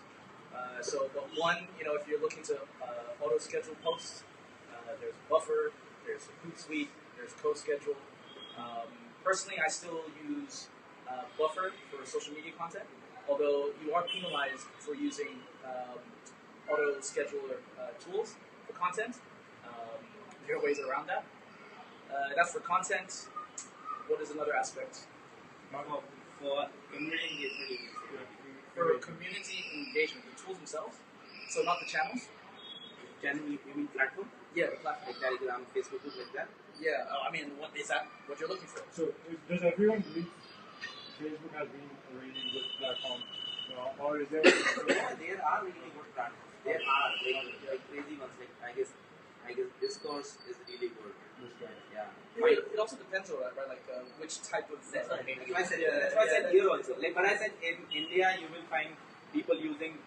But one, if you're looking to auto schedule posts, there's Buffer, there's Hootsuite, there's CoSchedule. Personally, I still use Buffer for social media content, although you are penalized for using auto scheduler tools for content. There are ways around that. That's for content. What is another aspect?
For community engagement, you can say.
For community engagement, the tools themselves, so not the channels.
Channel, you mean platform?
Yeah, the platform.
Like Telegram, Facebook, like that?
Yeah, I mean, what is that? What you're looking for?
So does everyone believe Facebook has been a really good platform, or is there?
There are really good platforms. There are like crazy ones. Like I guess Discourse is really good. Yeah.
It also depends on that, right? Like which type of.
That's what I said. That's why I said here also. Like when I said in India, you will find people using.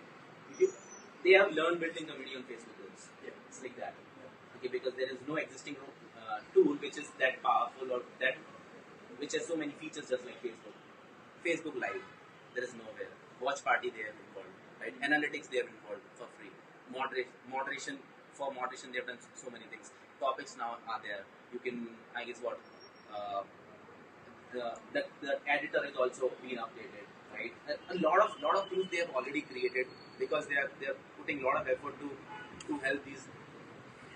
They have learned building community on Facebook groups.
Yeah.
It's like that. Okay, because there is no existing tool which is that powerful or that which has so many features just like Facebook. Facebook Live, there is nowhere. Watch Party, they are involved. Right? Analytics, they are involved for free. Moderation, for moderation, they have done so many things. Topics now are there. You can, I guess, the editor is also being updated. Right? A lot of things they have already created because they are putting a lot of effort to help these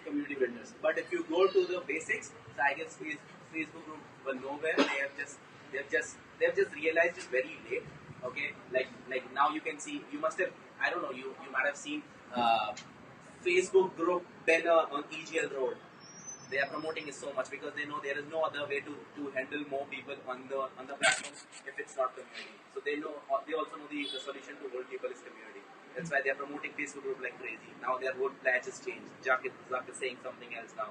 community builders. But if you go to the basics, so I guess Facebook group were nowhere. They've just realized it very late. Okay, like now you can see. You must have. I don't know. You might have seen Facebook group banner on EGL Road. They are promoting it so much because they know there is no other way to handle more people on the platform if it's not community. So they also know the solution to hold people is community. That's why they are promoting Facebook group like crazy. Now their whole pledge has changed. Zuck is saying something else now.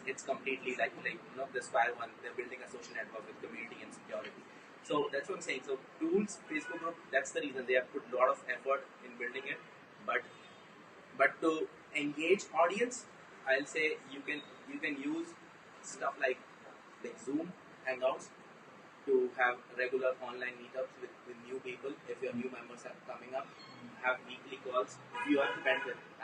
It's completely like the Square one. They're building a social network with community and security. So that's what I'm saying. So tools, Facebook group. That's the reason they have put a lot of effort in building it. But to engage audience, I'll say you can use stuff like Zoom, Hangouts to have regular online meetups with new people. If your new members are coming up, have weekly calls. If you have the bandwidth, I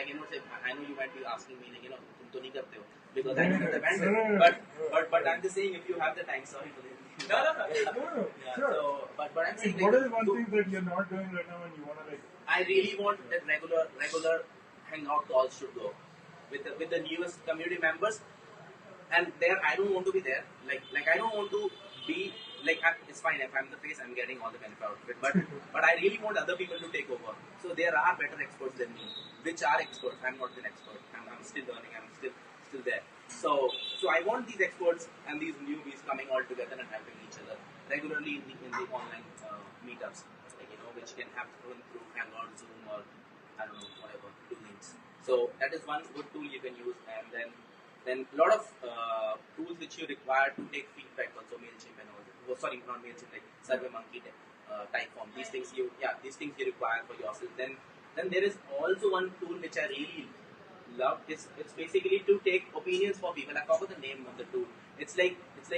cannot say. I know you might be asking me तुम तो नहीं करते हो because I don't have the bandwidth. But I'm just saying if you have the time. Sorry for this.
No.
Yeah,
Sure.
so, but I'm saying
What is one thing that you're not doing right now and you want to like?
I really want that regular hangout calls should go with the newest community members, and there I don't want to be there. Like I don't want to be like it's fine if I'm the face, I'm getting all the benefit out of it. But I really want other people to take over. So there are better experts than me, which are experts. I'm not an expert. I'm still learning. I'm still there. So I want these experts and these newbies coming all together and helping each other regularly in the online meetups, which can happen through Hangout, Zoom, or I don't know, whatever toolings. So that is one good tool you can use, and then a lot of tools which you require to take feedback, also Mailchimp and all that. Oh, sorry, not Mailchimp, like SurveyMonkey Typeform. These things you require for yourself. Then there is also one tool which I really love. It's basically to take opinions for people. I forgot the name of the tool. It's like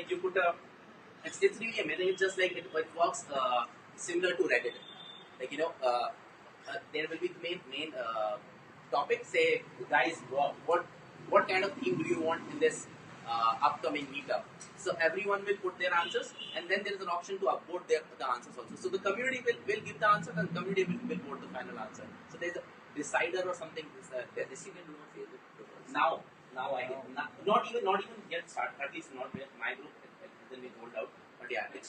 you put a. It's really amazing. It's just like it works similar to Reddit. Like there will be the main topic. Say, guys, what kind of theme do you want in this upcoming meetup? So everyone will put their answers, and then there is an option to upvote the answers also. So the community will give the answer, and the community will vote the final answer. So there's a decider or something. This you can do on Facebook. Now I get not even yet start. At least not with my group. It hasn't been rolled out. But yeah, it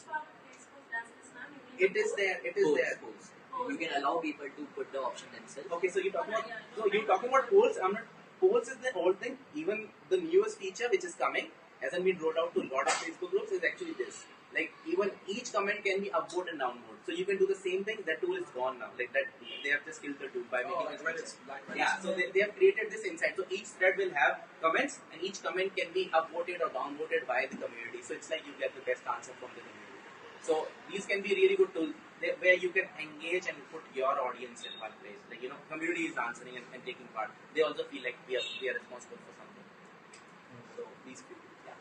is there. It is
Polls,
there.
polls. You can allow people to put the option themselves.
Okay, so you're talking about polls. Polls is the old thing. Even the newest feature which is coming hasn't been rolled out to a lot of Facebook groups is actually this. Like even each comment can be upvote and downvote. So you can do the same thing. That tool is gone now. Like that, they have just killed the tool by making it. Yeah. So they have created this inside. So each thread will have comments, and each comment can be upvoted or downvoted by the community. So it's like you get the best answer from the community. So these can be really good tools where you can engage and put your audience in one place. Like, community is answering and taking part. They also feel like we are responsible for something. So these people, yeah.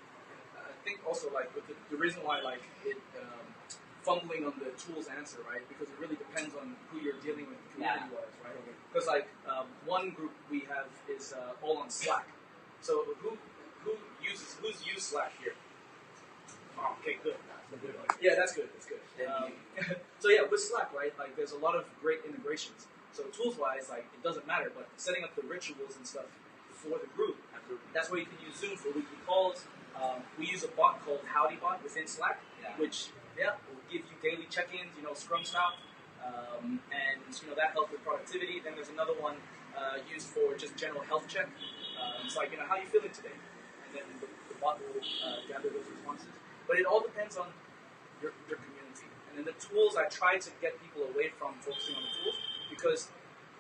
I think also like with the reason why like it fumbling on the tools answer, right? Because it really depends on who you're dealing with community-wise, right? Because like one group we have is all on Slack. So who's used Slack here? Oh, okay, good. Yeah, that's good. That's good. So yeah, with Slack, right? Like, there's a lot of great integrations. So tools-wise, like, it doesn't matter. But setting up the rituals and stuff for the group, that's where you can use Zoom for weekly calls. We use a bot called HowdyBot within Slack, which will give you daily check-ins, Scrum style, and that helps with productivity. Then there's another one used for just general health check. It's like, how are you feeling today? And then the bot will gather those responses. But it all depends on your community. And then the tools, I try to get people away from focusing on the tools, because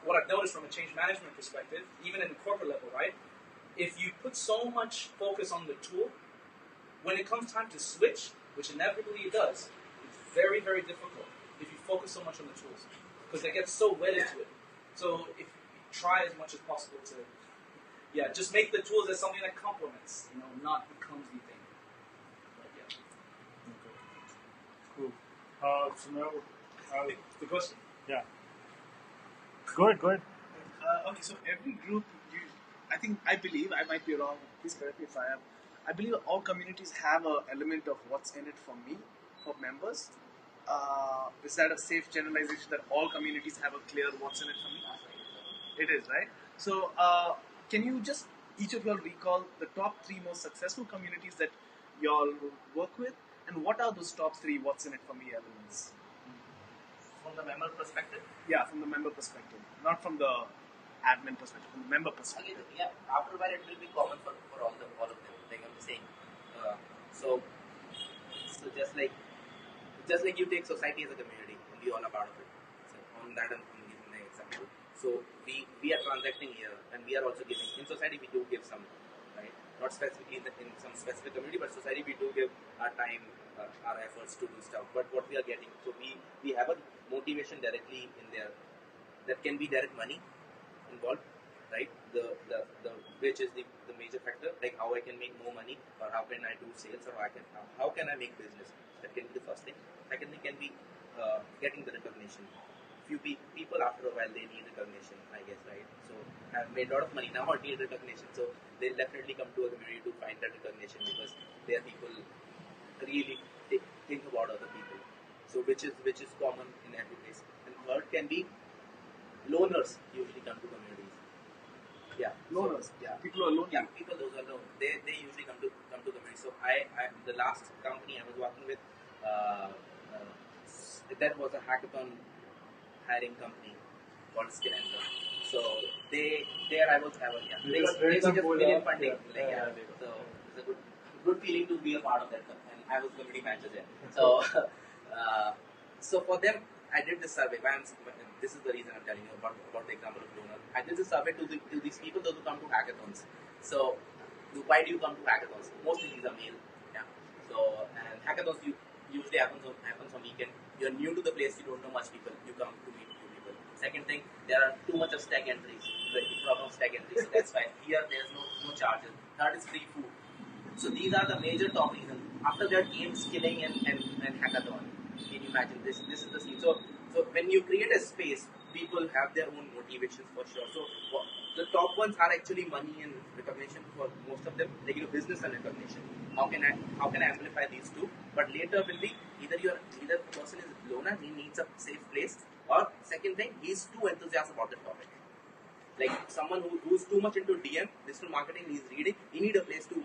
what I've noticed from a change management perspective, even in the corporate level, right? If you put so much focus on the tool, when it comes time to switch, which inevitably it does, it's very, very difficult if you focus so much on the tools, because they get so wedded to it. So if you try as much as possible to, just make the tools as something that complements, not becomes the thing.
Cool. So now,
the question.
Yeah. Go ahead.
Okay, so every group, I believe, I might be wrong, please correct me if I am, I believe all communities have an element of what's in it for me, for members. Is that a safe generalization that all communities have a clear what's in it for me? It is, right? So, can you just, each of y'all recall the top 3 most successful communities that y'all work with, and what are those top 3 what's in it for me elements?
From the member perspective?
Yeah, from the member perspective, not from the admin perspective, from the member perspective.
Okay, after a while it will be common for all of them, like I'm saying. So just like you take society as a community, and we all are part of it. So on that, I'm giving an example. So we are transacting here, and we are also giving. In society, we do give some, right? Not specifically in some specific community, but society we do give our time, our efforts to do stuff. But what we are getting, so we have a motivation directly in there that can be direct money involved, right? The which is the major factor, like how I can make more money, or how can I do sales, or how can I make business. That can be the first thing. Second thing can be getting the recognition. Few people after a while they need recognition, I guess, right? So I've made a lot of money now, I need recognition. So they'll definitely come to a community to find that recognition, because there are people really think about other people. So which is common in every place. And third can be loners usually come to communities. Yeah,
Loners.
So, yeah,
people who are lonely.
Yeah, people those are alone. They usually come to communities. So I the last company I was working with, that was a hackathon hiring company called Skillenza. So they were just million funding. So it's a good feeling to be a part of that, and I was community manager there. So so for them, I did this survey. This is the reason I'm telling you about the example of donor. I did this survey to these people, those who come to hackathons. So why do you come to hackathons? Mostly these are male. Yeah. So and hackathons usually happens on weekend. You're new to the place, you don't know much people. You come to meet new people. Second thing, there are too much of stack entries. The problem of stack entries. So that's why here there's no charges. Third is free food. So these are the major top reasons. After that came skilling and hackathon. Can you imagine this? This is the scene. So when you create a space, people have their own motivations for sure. So the top ones are actually money and recognition for most of them, like business and recognition. How can I amplify these two? But later will be either the person is loner, he needs a safe place, or second thing, he's too enthusiastic about the topic. Like someone who's too much into DM, digital marketing, he's reading, he need a place to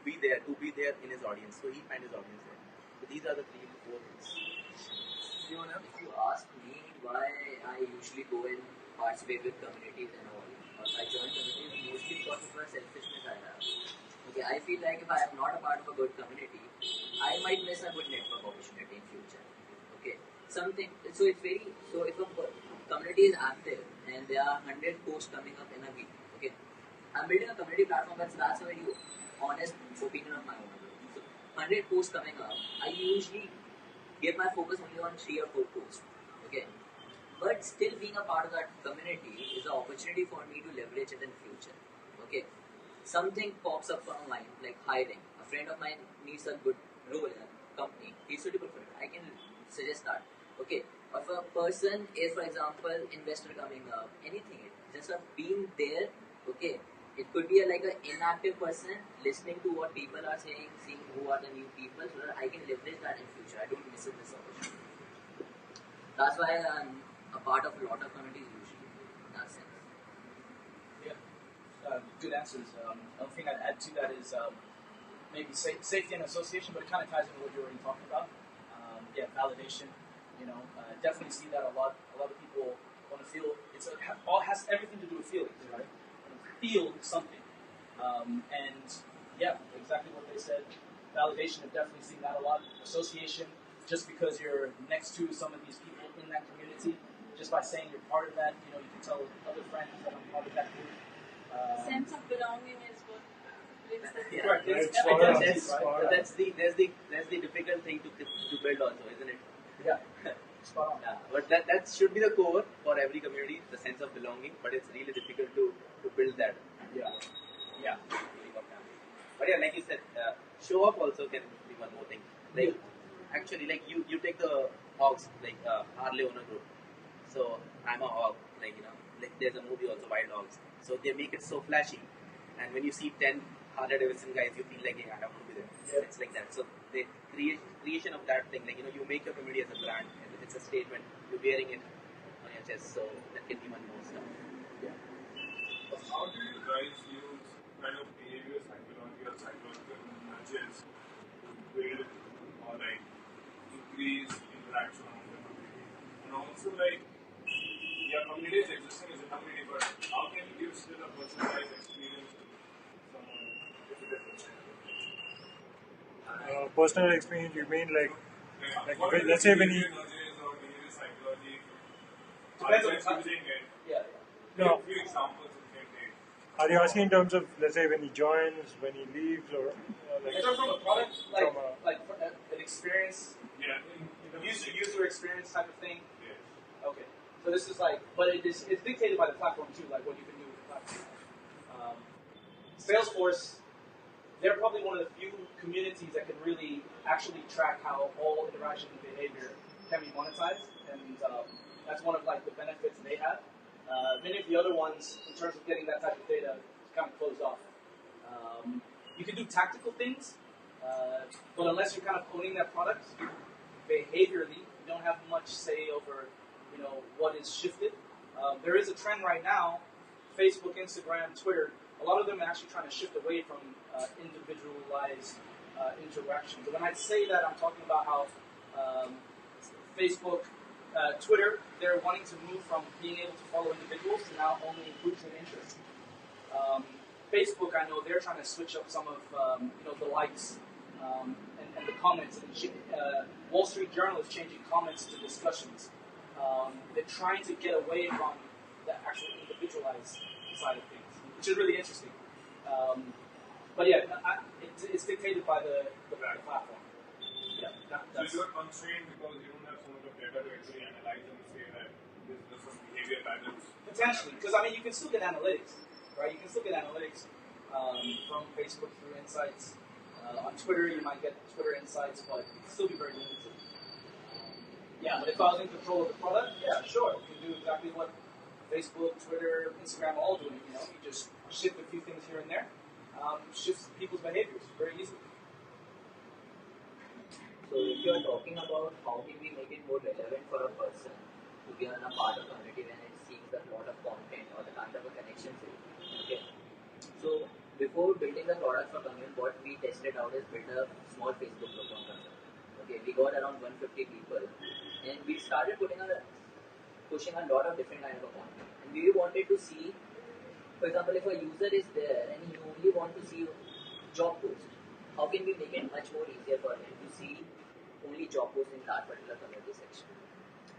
be there in his audience. So he find his audience there. So these are the 3 to 4 things.
If you ask me why I usually go and participate with communities and all, or I join communities mostly because of the selfishness I have. Okay, I feel like if I am not a part of a good community, I might miss a good network opportunity in future. Okay, so if a community is active and there are 100 posts coming up in a week, okay, I'm building a community platform, but that's a very honest opinion of my own. So 100 posts coming up, I usually give my focus only on 3 or 4 posts. Okay, but still being a part of that community is an opportunity for me to leverage it in future. Okay, something pops up on online like hiring. A friend of mine needs a good role in a company. He's suitable for it. I can suggest that. Okay, if a person is, for example, investor coming up, anything, just a being there. Okay, it could be like an inactive person listening to what people are saying, seeing who are the new people, so that I can leverage that in future. I don't miss this opportunity. That's why I'm a part of a lot of communities usually. In that sense.
Yeah, good answers. Another thing I'd add to that is maybe safety and association, but it kind of ties into what you were already talking about. Yeah, validation. Definitely see that a lot. A lot of people want to feel. All has everything to do with feelings, right? Feel something, and yeah, exactly what they said. Validation. I've definitely seen that a lot. Association. Just because you're next to some of these people in that community, just by saying you're part of that, you can tell other friends that I'm part of that group.
Sense of belonging is what brings the
Yeah.
Right,
Right,
it's
spot on.
identity,
Spot
right?
on.
That's the difficult thing to build also, isn't it?
Yeah, spot on.
Yeah, but that should be the core for every community, the sense of belonging. But it's really difficult to build that.
Yeah.
But yeah, like you said, show up also can be one more thing. Like actually, like you take the hogs, like Harley owner group. So I'm a hog, like there's a movie also, Wild Hogs. So they make it so flashy, and when you see 10 Harley Davidson guys, you feel like, I have to be there.
Yeah.
It's like that. So the creation of that thing, like you make your community as a brand, and it's a statement. You're wearing it on your chest, so that can be one more stuff.
How do you guys use kind of behavior psychology or psychological nudges to build or like increase interaction among the community? And also like, yeah, community is existing as a community, but how can you give still a personalized experience to someone if it is
Personal experience, you mean like
what
when-
are
let's
the
say when
behavior
you
nudges or behavior psychology?
Depends
Are
on
you
the time.
guys using it?
Yeah.
No.
A few examples you can take.
are you asking in terms of, let's say, when he joins, when he leaves, or
In terms from a product, like
From a-
like for an experience,
Yeah.
user experience type of thing.
Yeah.
Okay. So this is like, but it's dictated by the platform too, like what you can do with the platform. Salesforce, they're probably one of the few communities that can really actually track how all interaction and behavior can be monetized, and that's one of like the benefits they have. Many of the other ones, in terms of getting that type of data, is kind of closed off. You can do tactical things, but unless you're kind of owning that product, behaviorally, you don't have much say over, what is shifted. There is a trend right now, Facebook, Instagram, Twitter, a lot of them are actually trying to shift away from individualized interactions. And when I say that, I'm talking about how Facebook, Twitter, they're wanting to move from being able to follow individuals to now only groups of interest. Facebook, I know they're trying to switch up some of the likes and the comments. And Wall Street Journal is changing comments to discussions. They're trying to get away from the actual individualized side of things, which is really interesting. But yeah, it's dictated by the platform. Yeah,
So
that's
you're constrained because you don't have so much of data to actually analyze and say that there's some behavior patterns.
potentially, because you can still get analytics, right? You can still get analytics from Facebook through Insights. On Twitter, you might get Twitter Insights, but it can still be very limited. Yeah, but if I was in control of the product, yeah, sure, you can do exactly what Facebook, Twitter, Instagram are all doing. You just shift a few things here and there, shifts people's behaviors very easily.
So if you are talking about how can we make it more relevant for a person to be on a part of community when it sees a lot of content or the kind of a connection to it. Okay. So before building the product for community, what we tested out is build a small Facebook group on concept. Okay, we got around 150 people and we started pushing a lot of different kind of content. And we wanted to see, for example, if a user is there and you only want to see job posts, how can we make it much more easier for him to see only job posts in that particular community section?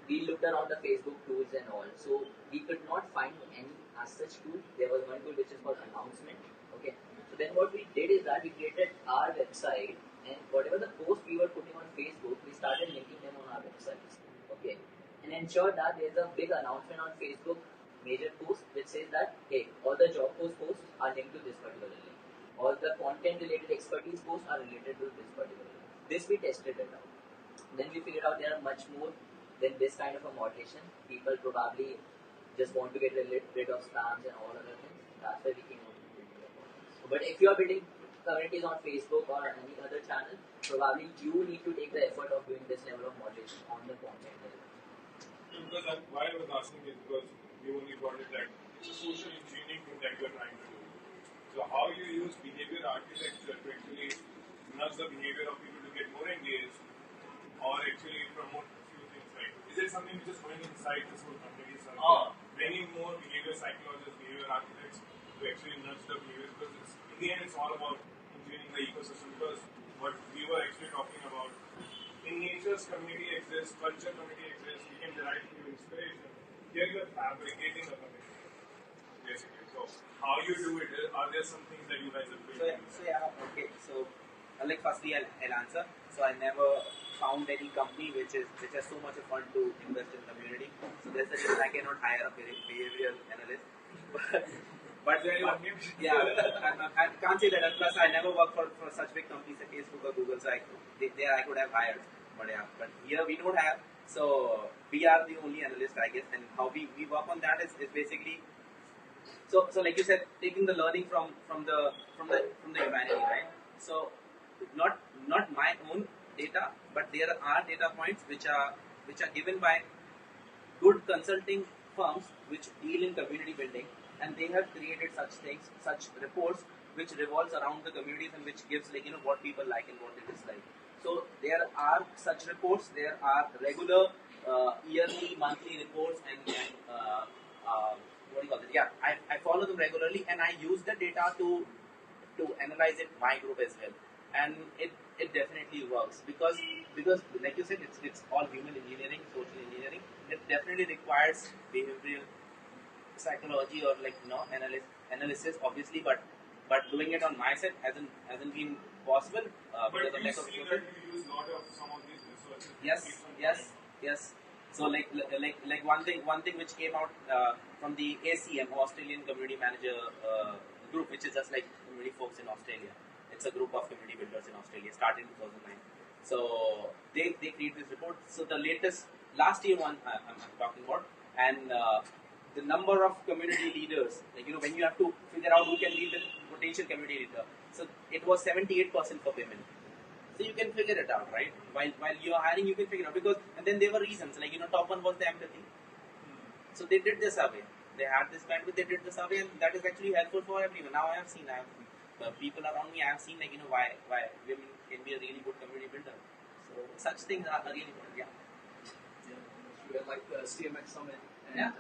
We looked around the Facebook tools and all, so we could not find any as such tool. There was one tool which is called announcement. Okay, so then what we did is that we created our website, and whatever the post we were putting on Facebook, we started linking them on our websites. Okay, and ensure that there's a big announcement on Facebook, major post, which says that hey, all the job posts are linked to this particular link. All the content related expertise posts are related to this particular link. This we tested it out. Then we figured out there are much more than this kind of a moderation. People probably just want to get rid of spams and all other things. That's why we came out with building the products. But if you are building communities on Facebook or any other channel, probably you need to take the effort of doing this level of moderation on the content level.
Because why I was asking is because you only got it that it's a social engineering thing that you're trying to do. So how you use behavior architecture to actually nudge the behavior of people to get more engaged or actually promote a few things like, is it something which is going inside this whole community? Bringing more behavior psychologists, behavior architects to actually nudge the behavior, because in the end it's all about engineering the ecosystem, because what we were actually talking about, in nature's community exists, culture community exists, we can derive new inspiration. Here you are fabricating a community, basically. So how you do it, are there some things that you guys are doing?
Like firstly I'll answer. So I never found any company which has so much fun to invest in community. So that's the reason I cannot hire a behavioral analyst. But I can't say that. And plus, I never worked for such big companies like Facebook or Google. So there I could have hired. But here we don't have. So we are the only analyst, I guess. And how we work on that is basically. So like you said, taking the learning from the humanity, right? So not my own data, but there are data points which are given by good consulting firms which deal in community building, and they have created such things, such reports which revolves around the communities and which gives what people like and what they dislike. So there are such reports. There are regular yearly, monthly reports, and what do you call it? Yeah, I follow them regularly, and I use the data to analyze it my group as well, and it definitely works because like you said, it's all human engineering, social engineering. It definitely requires behavioral psychology or analysis obviously, but doing it on my side hasn't been possible because of lack of
see that you use a lot of some of these researches.
Yes. So like one thing which came out from the ACM, Australian Community Manager group, which is just like community folks in Australia. It's a group of community builders in Australia, started in 2009. So they create this report. So the last year one I'm talking about, and the number of community leaders, when you have to figure out who can lead the potential community leader. So it was 78% for women. So you can figure it out, right? While you are hiring, you can figure it out, because and then there were reasons top one was the empathy. So they did the survey. They had this bandwidth. They did the survey, and that is actually helpful for everyone. Now I have people around me. I have seen why women can be a really good community builder. So such things are really important.
We had like the CMX summit. And,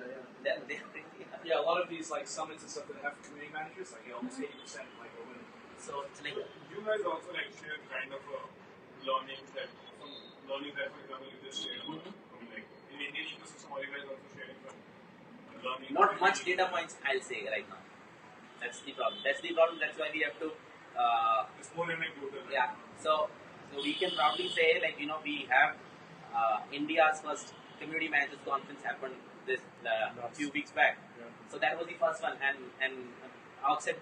Yeah.
A lot of these like summits and stuff that have community managers, almost 80% are women.
So it's like
you guys also share kind of learnings that for example you just shared about in Indian ecosystem, are you guys also sharing some learning?
Not much data points, I'll say right now. That's the problem. That's why we have to.
It's more anecdotal.
Yeah. So we can probably say we have India's first community managers conference happened this few weeks back.
Yeah.
So that was the first one, and outside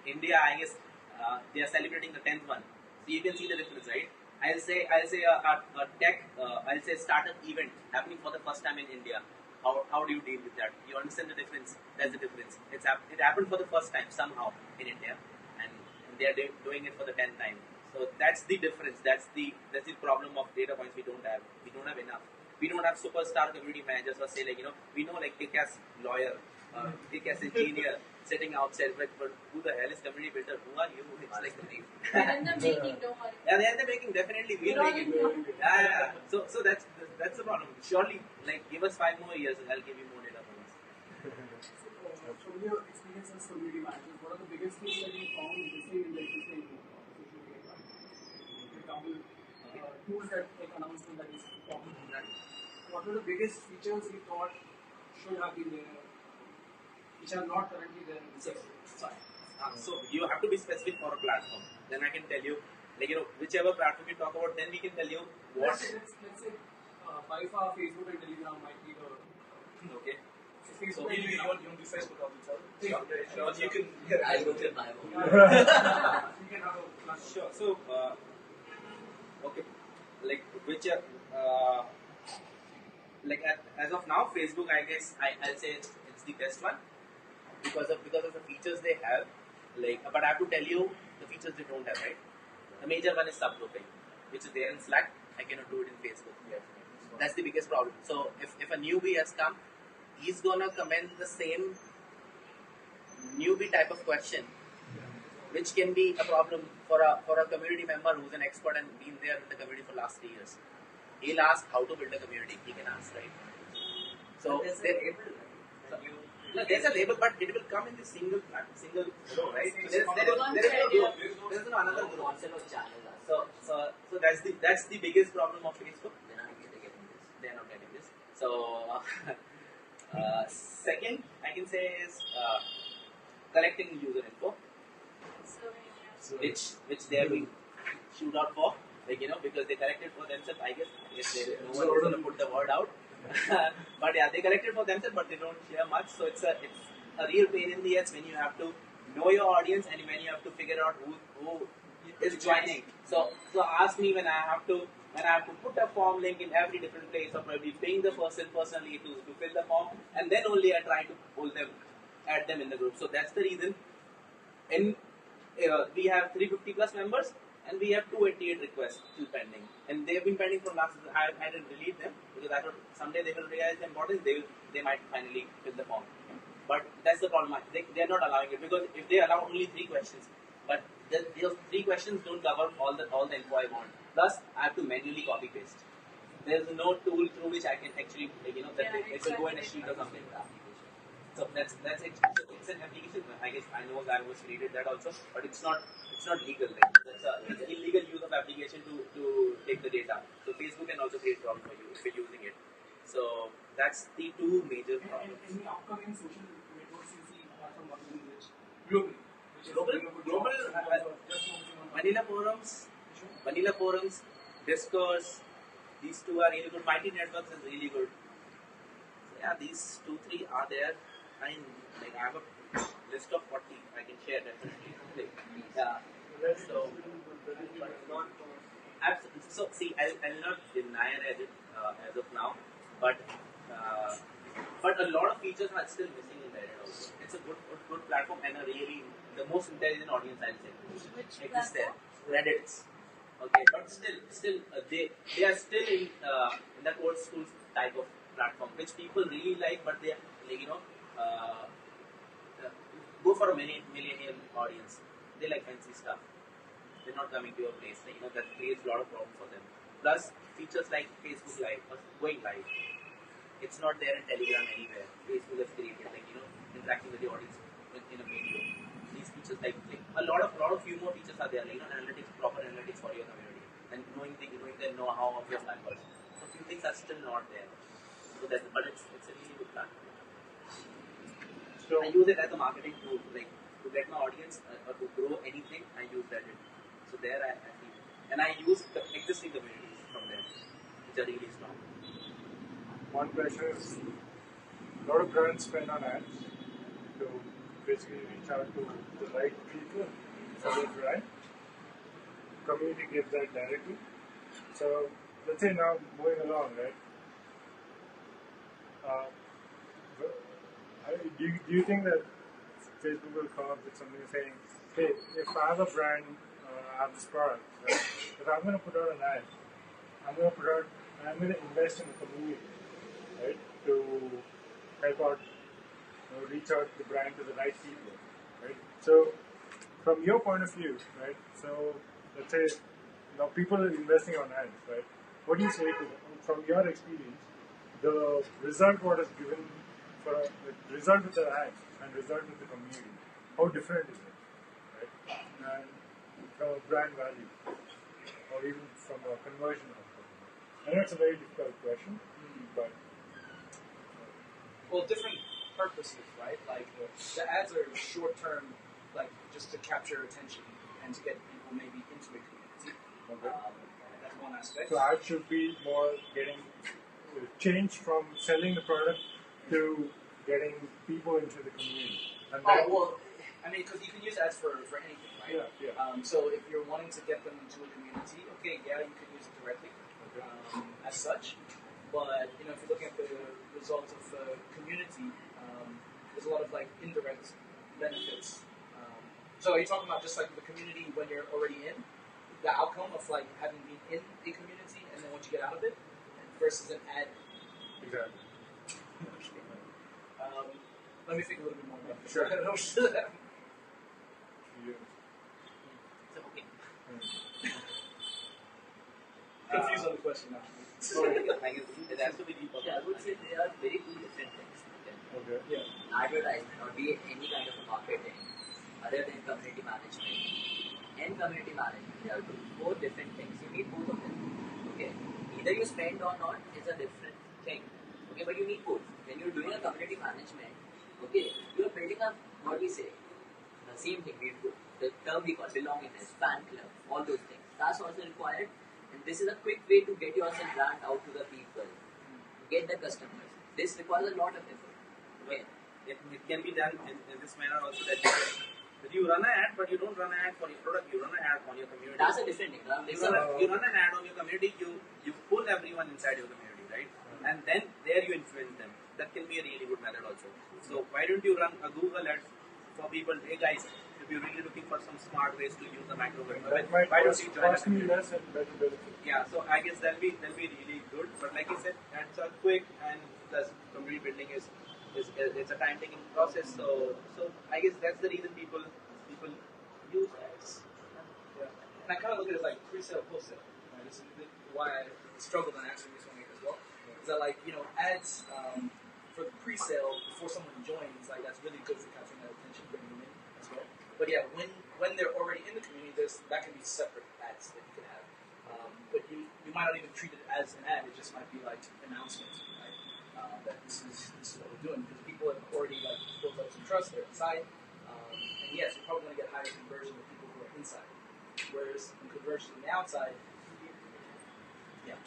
India, I guess they are celebrating the 10th one. So you can see the difference, right? I'll say a tech, I'll say startup event happening for the first time in India. How do you deal with that? You understand the difference? That's the difference. It happened for the first time somehow in India, and they are doing it for the 10th time. So that's the difference. That's the problem of data points we don't have. We don't have enough. We don't have superstar community managers or say we know kick-ass lawyer, kick-ass engineer sitting outside, but who the hell is community builder? Who are you? It's like
They're in the making, don't worry.
yeah, they're in the making, definitely. We'll make it. Yeah. So that's the problem. Surely, give us 5 more years and I'll give you more data points.
So, from your experience as community managers, what are the biggest things that you found missing in the existing social media platform? For example, tools that take announcement that is talking about that. What were the biggest features you thought should have been there, which are not currently there in the system?
So you have to be specific for a platform. Then I can tell you, like whichever platform you talk about, then we can tell you what.
Let's say by far Facebook and Telegram might be the
Okay.
So you want to do Facebook all the time?
Sure.
You can.
I'll go to my home.
we can have a class.
Sure. So, okay, like like as of now, Facebook, I guess I'll say it's the best one because of the features they have. Like, but I have to tell you the features they don't have, right? The major one is subgrouping, which is there in Slack. I cannot do it in Facebook. That's the biggest problem. So if a newbie has come, he's gonna comment the same newbie type of question, which can be a problem for a community member who's an expert and been there with the community for last 3 years. He'll ask how to build a community. He can ask, right? So there's a label, but it will come in the single row, right? So there is no group. There is no another group. So that's the biggest problem of Facebook. They're not getting this. So second, I can say is collecting user info, which they are being shoot out for, because they collected for themselves. I guess no one is going to put the word out. But yeah, they collected for themselves, but they don't share much. So it's a real pain in the ass when you have to know your audience and when you have to figure out who is joining. So ask me when I have to put a form link in every different place, or probably paying the person personally to fill the form, and then only I try to add them in the group. So that's the reason. We have 350 plus members, and we have 288 requests still pending, and they have been pending from last. I didn't delete them because I thought someday they will realize the importance. They might finally fill the form, but that's the problem. They are not allowing it because if they allow only 3 questions, but those 3 questions don't cover all the info I want. Plus, I have to manually copy paste. There is no tool through which I can actually it will go in a sheet or something. So that's it. So it's an application. I guess I know that was created that also, but it's not legal. It's an illegal use of application to take the data. So Facebook can also create problem for you if you're using it. So that's the 2 major problems.
Any upcoming social networks you see apart from one village globally?
Global vanilla forums, Discourse. These 2 are really good. Mighty Networks is really good. So yeah, these 2-3 are there. I have a list of 40. I can share definitely. Yeah. So see, I'll not deny Reddit as of now, but a lot of features are still missing in Reddit also. It's a good platform and the most intelligent audience I'll say.
Which
exists there.
platform?
Reddit. Okay, but still they are still in that old school type of platform, which people really like, but they go for a millennial audience. They like fancy stuff. They're not coming to your place. That creates a lot of problems for them. Plus, features like Facebook Live or going live. It's not there in Telegram anywhere. Facebook has created interacting with the audience in a video. These features like a lot of few more features are there. Analytics, proper analytics for your community, and knowing the know-how of your members. So few things are still not there. So but it's a really good platform. So I use it as a marketing tool, to get my audience or to grow anything. I use Reddit. So there I see, and I use the existing communities from there, which are really strong.
One question is, a lot of brands spend on ads to basically reach out to the right people for their brand. Community gives that directly. So let's say now moving along, right? Do you think that Facebook will come up with something saying, hey, if I have a brand, I have this product, right? If I'm going to put out an ad, I'm going to invest in the community, right? To help out, reach out the brand to the right people, right? So, from your point of view, right? So, let's say, people are investing on ads, right? What do you say to them? From your experience, the result what is given for the result with the ads and result with the community, how different is it, right? And from a brand value, or even from a conversion outcome. I know it's a very difficult question, but
different purposes, right? Like the ads are short-term, like just to capture attention and to get people maybe into the community.
Okay.
That's one aspect.
So ads should be more getting change from selling the product to getting people into the community. And
Oh, well, I mean, because you can use ads for anything, right?
Yeah, yeah.
So if you're wanting to get them into a community, okay, yeah, you can use it directly as such. But, you know, if you're looking at the result of the community, there's a lot of, like, indirect benefits. So are you talking about just, like, the community when you're already in? The outcome of, like, having been in a community and then what you get out of it versus an ad?
Exactly.
Let me think a little bit more about this.
Sure.
Yeah.
So, okay.
Confused on the question now.
I guess it has to be deep.
Yeah, I would say they are very two different things.
Okay.
Yeah.
Advertisement or be it any kind of a marketing other than community management and community management, they are four different things. You need both of them. Okay. Either you spend or not is a different thing. Okay, but you need both. When you're doing a community management, okay, you are building up what we say. The same thing we do. The term we call belongingness, fan club, all those things. That's also required. And this is a quick way to get yourself brand out to the people. Get the customers. This requires a lot of effort. Okay.
It can be done in this manner also that you run an ad, but you don't run an ad for your product, you run an ad on your community.
That's a different thing.
You run an ad on your community, you pull everyone inside your community, right? And then there you influence them. That can be a really good method also. So why don't you run a Google ad for people, hey guys, if you're really looking for some smart ways to use the microwave, why don't you join a community?
Less and better benefit.
Yeah, so I guess that'll be really good. But like I said, ads are quick and plus community building is it's a time taking process. So I guess that's the reason people use ads.
Yeah. And I kind of look at it like pre-sale, post-sale. Right? This is why I struggled in answering this one as well. Is that like, you know, ads for the pre-sale before someone joins, like that's really good for capturing that attention, bringing them in as well. But yeah, when they're already in the community, that can be separate ads that you can have. But you might not even treat it as an ad. It just might be like announcement, right? That this is what we're doing because people have already like built up some trust. They're inside, and yes, you're probably going to get higher conversion with people who are inside. Whereas in conversion on the outside, yeah,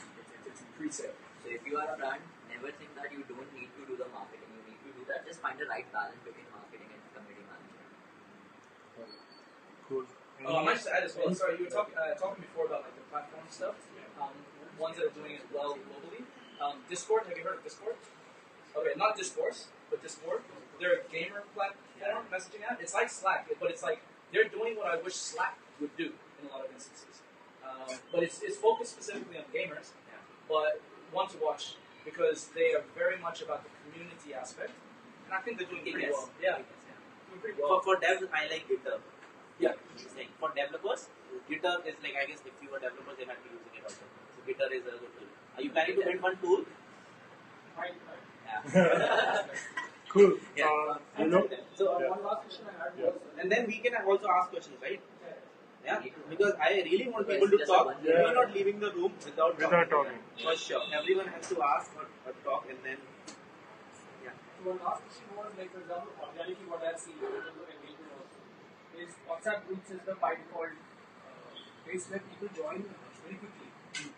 it's pre-sale.
So if you are a brand, never think that you don't need to do the marketing. You need to do that. Just find the right balance between marketing and community management.
Cool.
I might just add as well. Sorry, you were talking before about like the platform stuff. Ones that are doing it well globally. Discord. Have you heard of Discord? Okay, not Discourse, but Discord. They're a gamer platform messaging app. It's like Slack, but it's like they're doing what I wish Slack would do in a lot of instances. But it's focused specifically on gamers, but one to watch because they are very much about the community aspect, and I think they're doing pretty well. Yeah, doing pretty well.
For devs, I like GitHub.
Yeah.
For developers, GitHub is like, I guess if you were developers, they might be using it also. So GitHub is a good tool. Are you planning to build one tool? Yeah.
Cool.
Yeah.
So one last question I had was,
And then we can also ask questions, right? Yeah, because I really want people
Because
to
just
talk.
one-
We are not leaving the room without
talking.
For sure. Everyone has to ask or talk and then, yeah.
So one last question was like, for example, organically what I've seen in terms of engagement also is WhatsApp groups is the by default place where people join very quickly.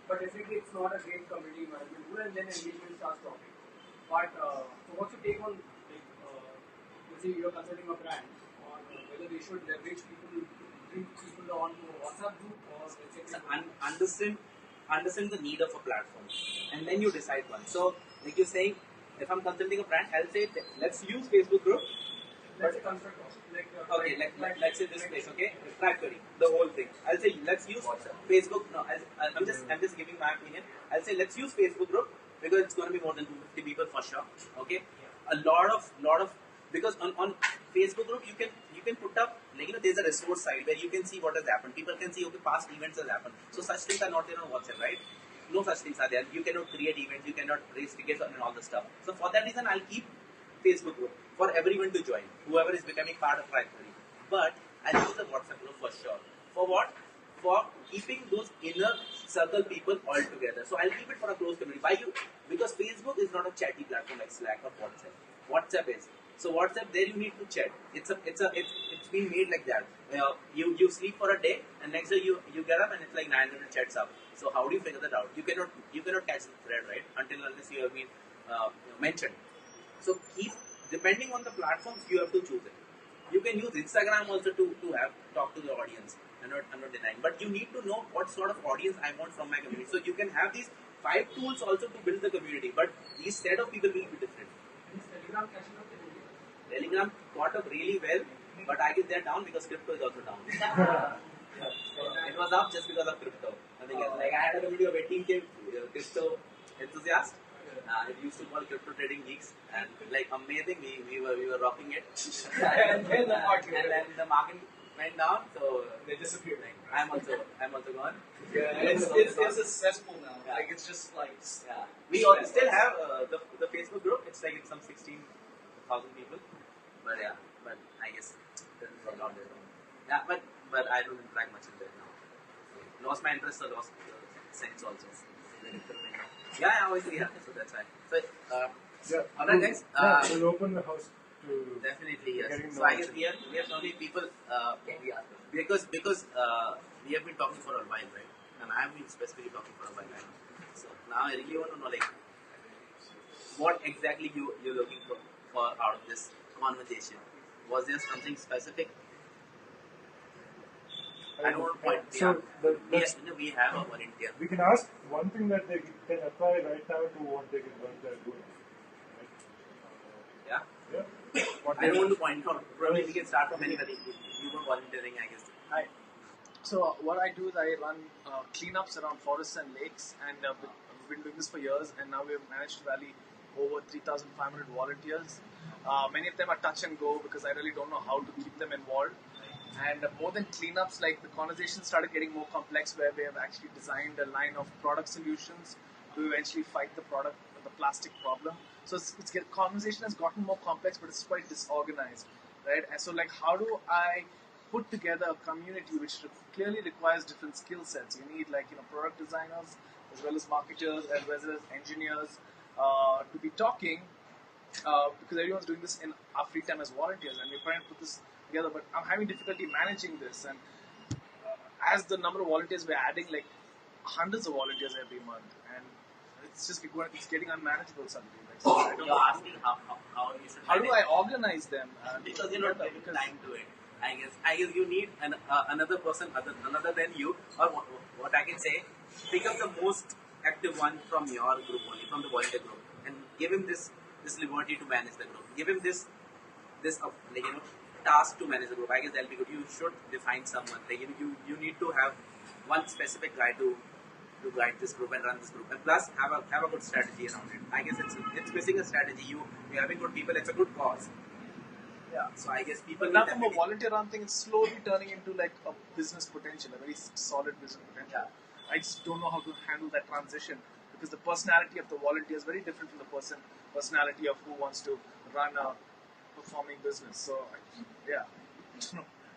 But definitely it's not a great community management tool and then engagement starts dropping. But so what's your take on like, let's say you're consulting a brand on whether they should leverage people, bring people onto a WhatsApp group or let's say
So understand the need of a platform and then you decide one. So like you're saying, if I'm consulting a brand, I'll say let's use Facebook group.
let's say construct like
Okay, let's say this place, okay? Tribe Theory, the whole thing. I'll say let's use Facebook. No, I'm just giving my opinion. I'll say let's use Facebook group because it's going to be more than 250 people for sure. Okay, a lot of because on Facebook group you can put up like there's a resource side where you can see what has happened. People can see okay past events has happened. So such things are not there on WhatsApp, right? No such things are there. You cannot create events. You cannot raise tickets and all the stuff. So for that reason, I'll keep Facebook group for everyone to join, whoever is becoming part of Tribe Theory. But I'll use the WhatsApp group for sure. For what? For keeping those inner circle people all together. So I'll keep it for a close community. Why you? Because Facebook is not a chatty platform like Slack or WhatsApp. WhatsApp is. So WhatsApp, there you need to chat. It's been made like that. You sleep for a day and next day you get up and it's like 900 chats up. So how do you figure that out? You cannot catch the thread, right, until unless you have been mentioned. So depending on the platforms, you have to choose it. You can use Instagram also to have talk to the audience. I'm not denying, but you need to know what sort of audience I want from my community. So you can have these 5 tools also to build the community, but these set of people will be different. Telegram got up really well, but I guess they're down because crypto is also down. It was up just because of crypto. Nothing else. Like I had a community of 18k crypto enthusiasts. It used to call crypto trading geeks, and like amazing, we were rocking it. And then the market went down, so
They disappeared.
like, I'm also gone.
Yeah, it's a cesspool now.
Yeah.
Like it's just like
Yeah. We all still have the Facebook group. It's like some 16,000 people. But yeah, but I guess it's not there. Yeah, but I don't interact much in there now. Lost my interest, or lost sense also. Yeah, obviously, yeah. So that's why. So, alright, guys.
We'll open the house to
Definitely, yes.
getting
So I
knowledge.
guess we have so many people because we have been talking for a while, right? And I have been specifically talking for a while. Right? So now I really want to know, like, what exactly you're looking for out of this conversation. Was there something specific? I don't want to point.
So
We have a volunteer.
we can ask one thing that they can apply right now to what they're doing.
Yeah.
Yeah. What
I
they-
don't want to point out. Probably we can start from anybody. You were volunteering, I guess.
Hi. So what I do is I run cleanups around forests and lakes, and we've been doing this for years, and now we've managed to rally over 3,500 volunteers. Many of them are touch and go because I really don't know how to keep them involved. And more than cleanups, like the conversation started getting more complex, where we have actually designed a line of product solutions to eventually fight the plastic problem. So conversation has gotten more complex, but it's quite disorganized, right? And so, like, how do I put together a community which clearly requires different skill sets? You need, like, product designers as well as marketers as well as engineers to be talking because everyone's doing this in our free time as volunteers, and we're trying to put this together. But I'm having difficulty managing this, and as the number of volunteers we're adding, like hundreds of volunteers every month, and it's getting unmanageable suddenly. Like, so I don't
You're
know
asking how you should.
how do I organize them?
Because you're not giving time to it. I guess you need another person another than you, or what I can say, pick up the most active one from your group only, from the volunteer group, and give him this liberty to manage the group. Give him this task to manage the group. I guess that'll be good. You should define someone. Like, you need to have one specific guy to guide this group and run this group, and plus have a good strategy around it. I guess it's missing a strategy. You're having good people. It's a good cause.
Yeah.
So I guess people
But now
need
from
that
a
really-
volunteer run thing, it's slowly turning into like a business potential, a very solid business potential. I just don't know how to handle that transition because the personality of the volunteer is very different from the personality of who wants to run a performing business. So, yeah.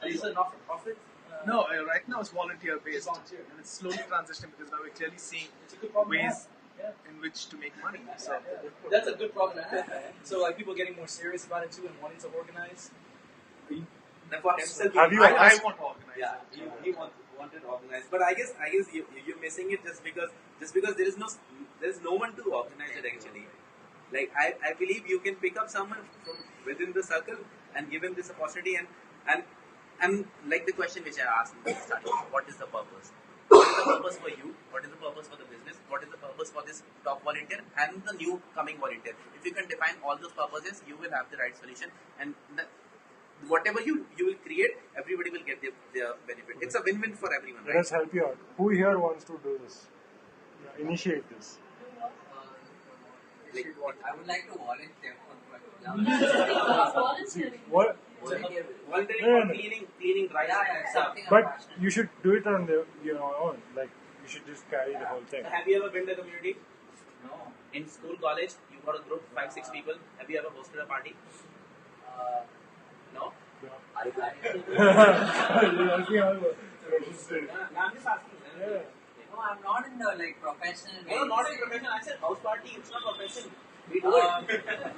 Are you a not-for-profit?
No, right now it's volunteer based,
Volunteer.
and it's slowly transitioning because now we're clearly seeing
It's a good problem to
ways
have.
in which to make money. So,
That's a good problem to have. So like people getting more serious about it too and wanting to organize.
Then for himself,
Have you
I
asked?
want to organize.
yeah, he wanted to organize, but I guess you're missing it just because there is no one to organize it actually. Like I believe you can pick up someone from within the circle and give him this opportunity and like the question which I asked in the starting, what is the purpose? What is the purpose for you? What is the purpose for the business? What is the purpose for this top volunteer and the new coming volunteer? If you can define all those purposes, you will have the right solution, and whatever you will create, everybody will get their benefit. It's a win-win for everyone,
Let
right?
us help you out. Who here wants to do this? Initiate this.
Like,
I would like to volunteer for
Volunteering.
What?
volunteer.
volunteering
No,
for
no.
cleaning rice
Yeah,
and stuff.
something I'm
But
passionate
you should do it on your own. Like you should just carry the whole thing.
Have you ever built a community?
No.
In school, college, you got a group, 5-6 people. Have you ever hosted a party? No?
Are you planning to do
You're asking all the-
I'm just asking.
Yeah.
No, I'm not in the professional way.
No, not in profession. I said house party. It's not profession. We do it.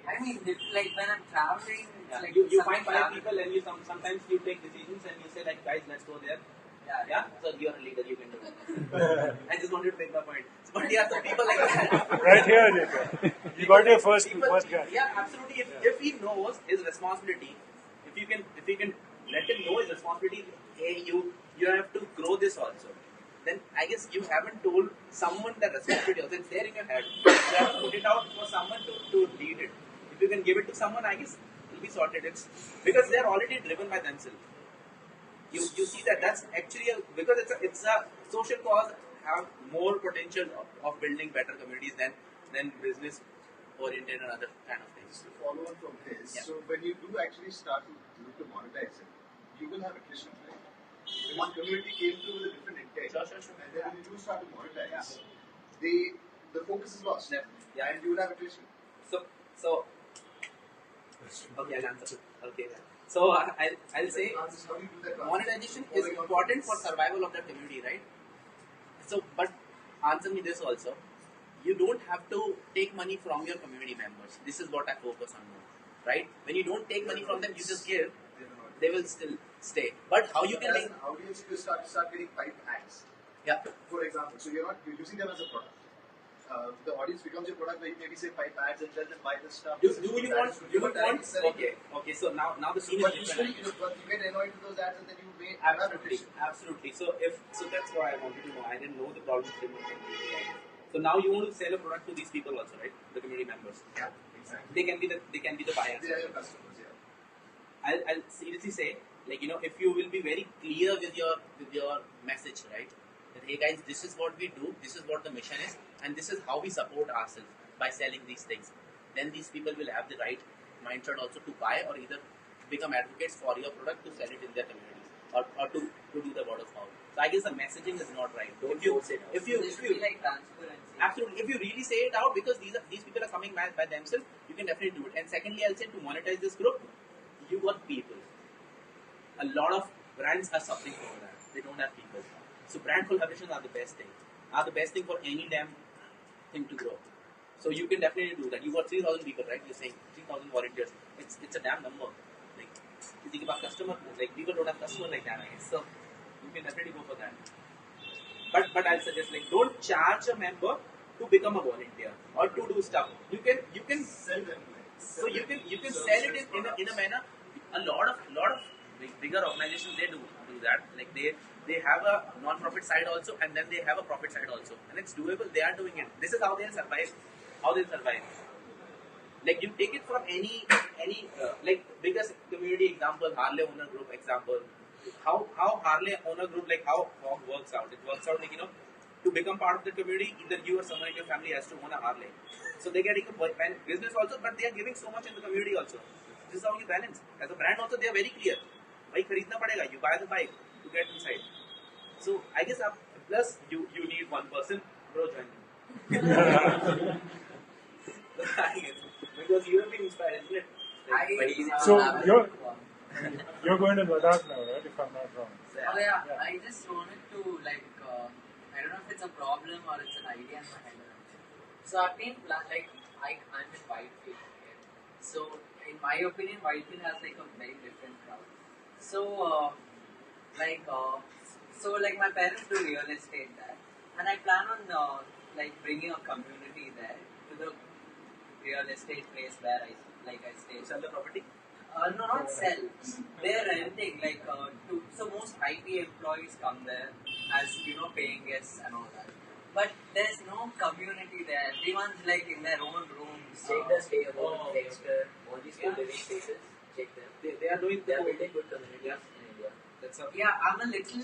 I mean, like when I'm traveling,
Yeah.
like
You
sometimes
find five
travel-
people and you sometimes you take decisions and you say like guys let's go there.
Yeah.
Yeah. So you're a leader, you can do it. I just wanted to make my point. But yeah, so people like that.
Right here, Aditya. You got your first guy.
Yeah, absolutely. If he knows his responsibility, if you can let him know his responsibility, hey, you have to grow this also. Then I guess you haven't told someone the responsibility also. It's there in your head. You have to put it out for someone to lead it. If you can give it to someone, I guess it'll be sorted. It's because they are already driven by themselves. You see that's actually because it's a social cause have more potential of building better communities than business oriented and other kind of things.
Just to follow on from this,
Yeah.
so when you do actually start to look to monetize it, you will have attrition, right? Because the community came through with a different intent.
Sure.
And then when you do start to monetize, the focus is lost.
Yeah.
And you will have attrition.
So okay, I'll answer. Okay. So I'll say
How do you do that?
monetization is important for survival of the community, right? So, but answer me this also. You don't have to take money from your community members. This is what I focus on more, right? When you don't take money from them, you just give. They will still stay. But how you can
As
make?
an audience, you start getting pipe ads.
Yeah.
For example, so you're using them as a product. The audience becomes your product where you maybe say pipe ads and tell them buy this stuff.
Do you want? Okay. So now the scene is
But you
different.
get annoyed with those ads and then you may
Absolutely. So that's why I wanted to know. I didn't know the problem statement completely. So now you want to sell a product to these people also, right? The community members.
Yeah, exactly.
They can be the buyers.
They are your customers, yeah.
I'll seriously say, like, if you will be very clear with your message, right? That hey guys, this is what we do, this is what the mission is, and this is how we support ourselves by selling these things. Then these people will have the right mindset also to buy or either become advocates for your product to sell it in their communities or to do the word of mouth. So I guess the messaging is not right.
Don't
If you
force it.
if you
There should be like transparency.
absolutely, if you really say it out, because these people are coming by themselves, you can definitely do it. And secondly, I'll say to monetize this group, you got people. A lot of brands are suffering from that. They don't have people. So brand collaborations are the best thing for any damn thing to grow. So you can definitely do that. You got 3,000 people, right? You're saying 3,000 volunteers. It's a damn number. Like, किसी के पास customer, like people don't have customer like that, I guess. So you can definitely go for that. But I'll suggest like don't charge a member to become a volunteer or to do stuff. You can
Sell them.
so you can sell it in a manner. A lot of bigger organizations they do that. Like they have a non-profit side also, and then they have a profit side also, and it's doable. They are doing it. This is how they'll survive. Like you take it from any like biggest community example, Harley owner group example. How Harley owner group how works out. It works out to become part of the community. Either you or someone in your family has to own a Harley. So they get a business also, but they are giving so much in the community also. This is how you balance. As a brand also, they are very clear. Bike खरीदना पड़ेगा. You buy the bike to get inside. So I guess plus you need one person. Bro, join me. Because you have been inspired, isn't it?
So you're going to Ladakh now, right? If I'm not wrong.
Oh yeah, I just wanted to I don't know if it's a problem or it's an idea in my head. So I've been I'm in Whitefield. Okay? So in my opinion, Whitefield has a very different crowd. So my parents do real estate there, and I plan on bringing a community there to the real estate place where I stay.
Sell the property.
No, not sell. They're renting, so most IT employees come there as, paying guests and all that. But there's no community there. Everyone's in their own rooms.
Check the stay about Dexter, all these good living spaces. Check them.
They are doing
They are building good communities in India.
That's a
Yeah, I'm a little,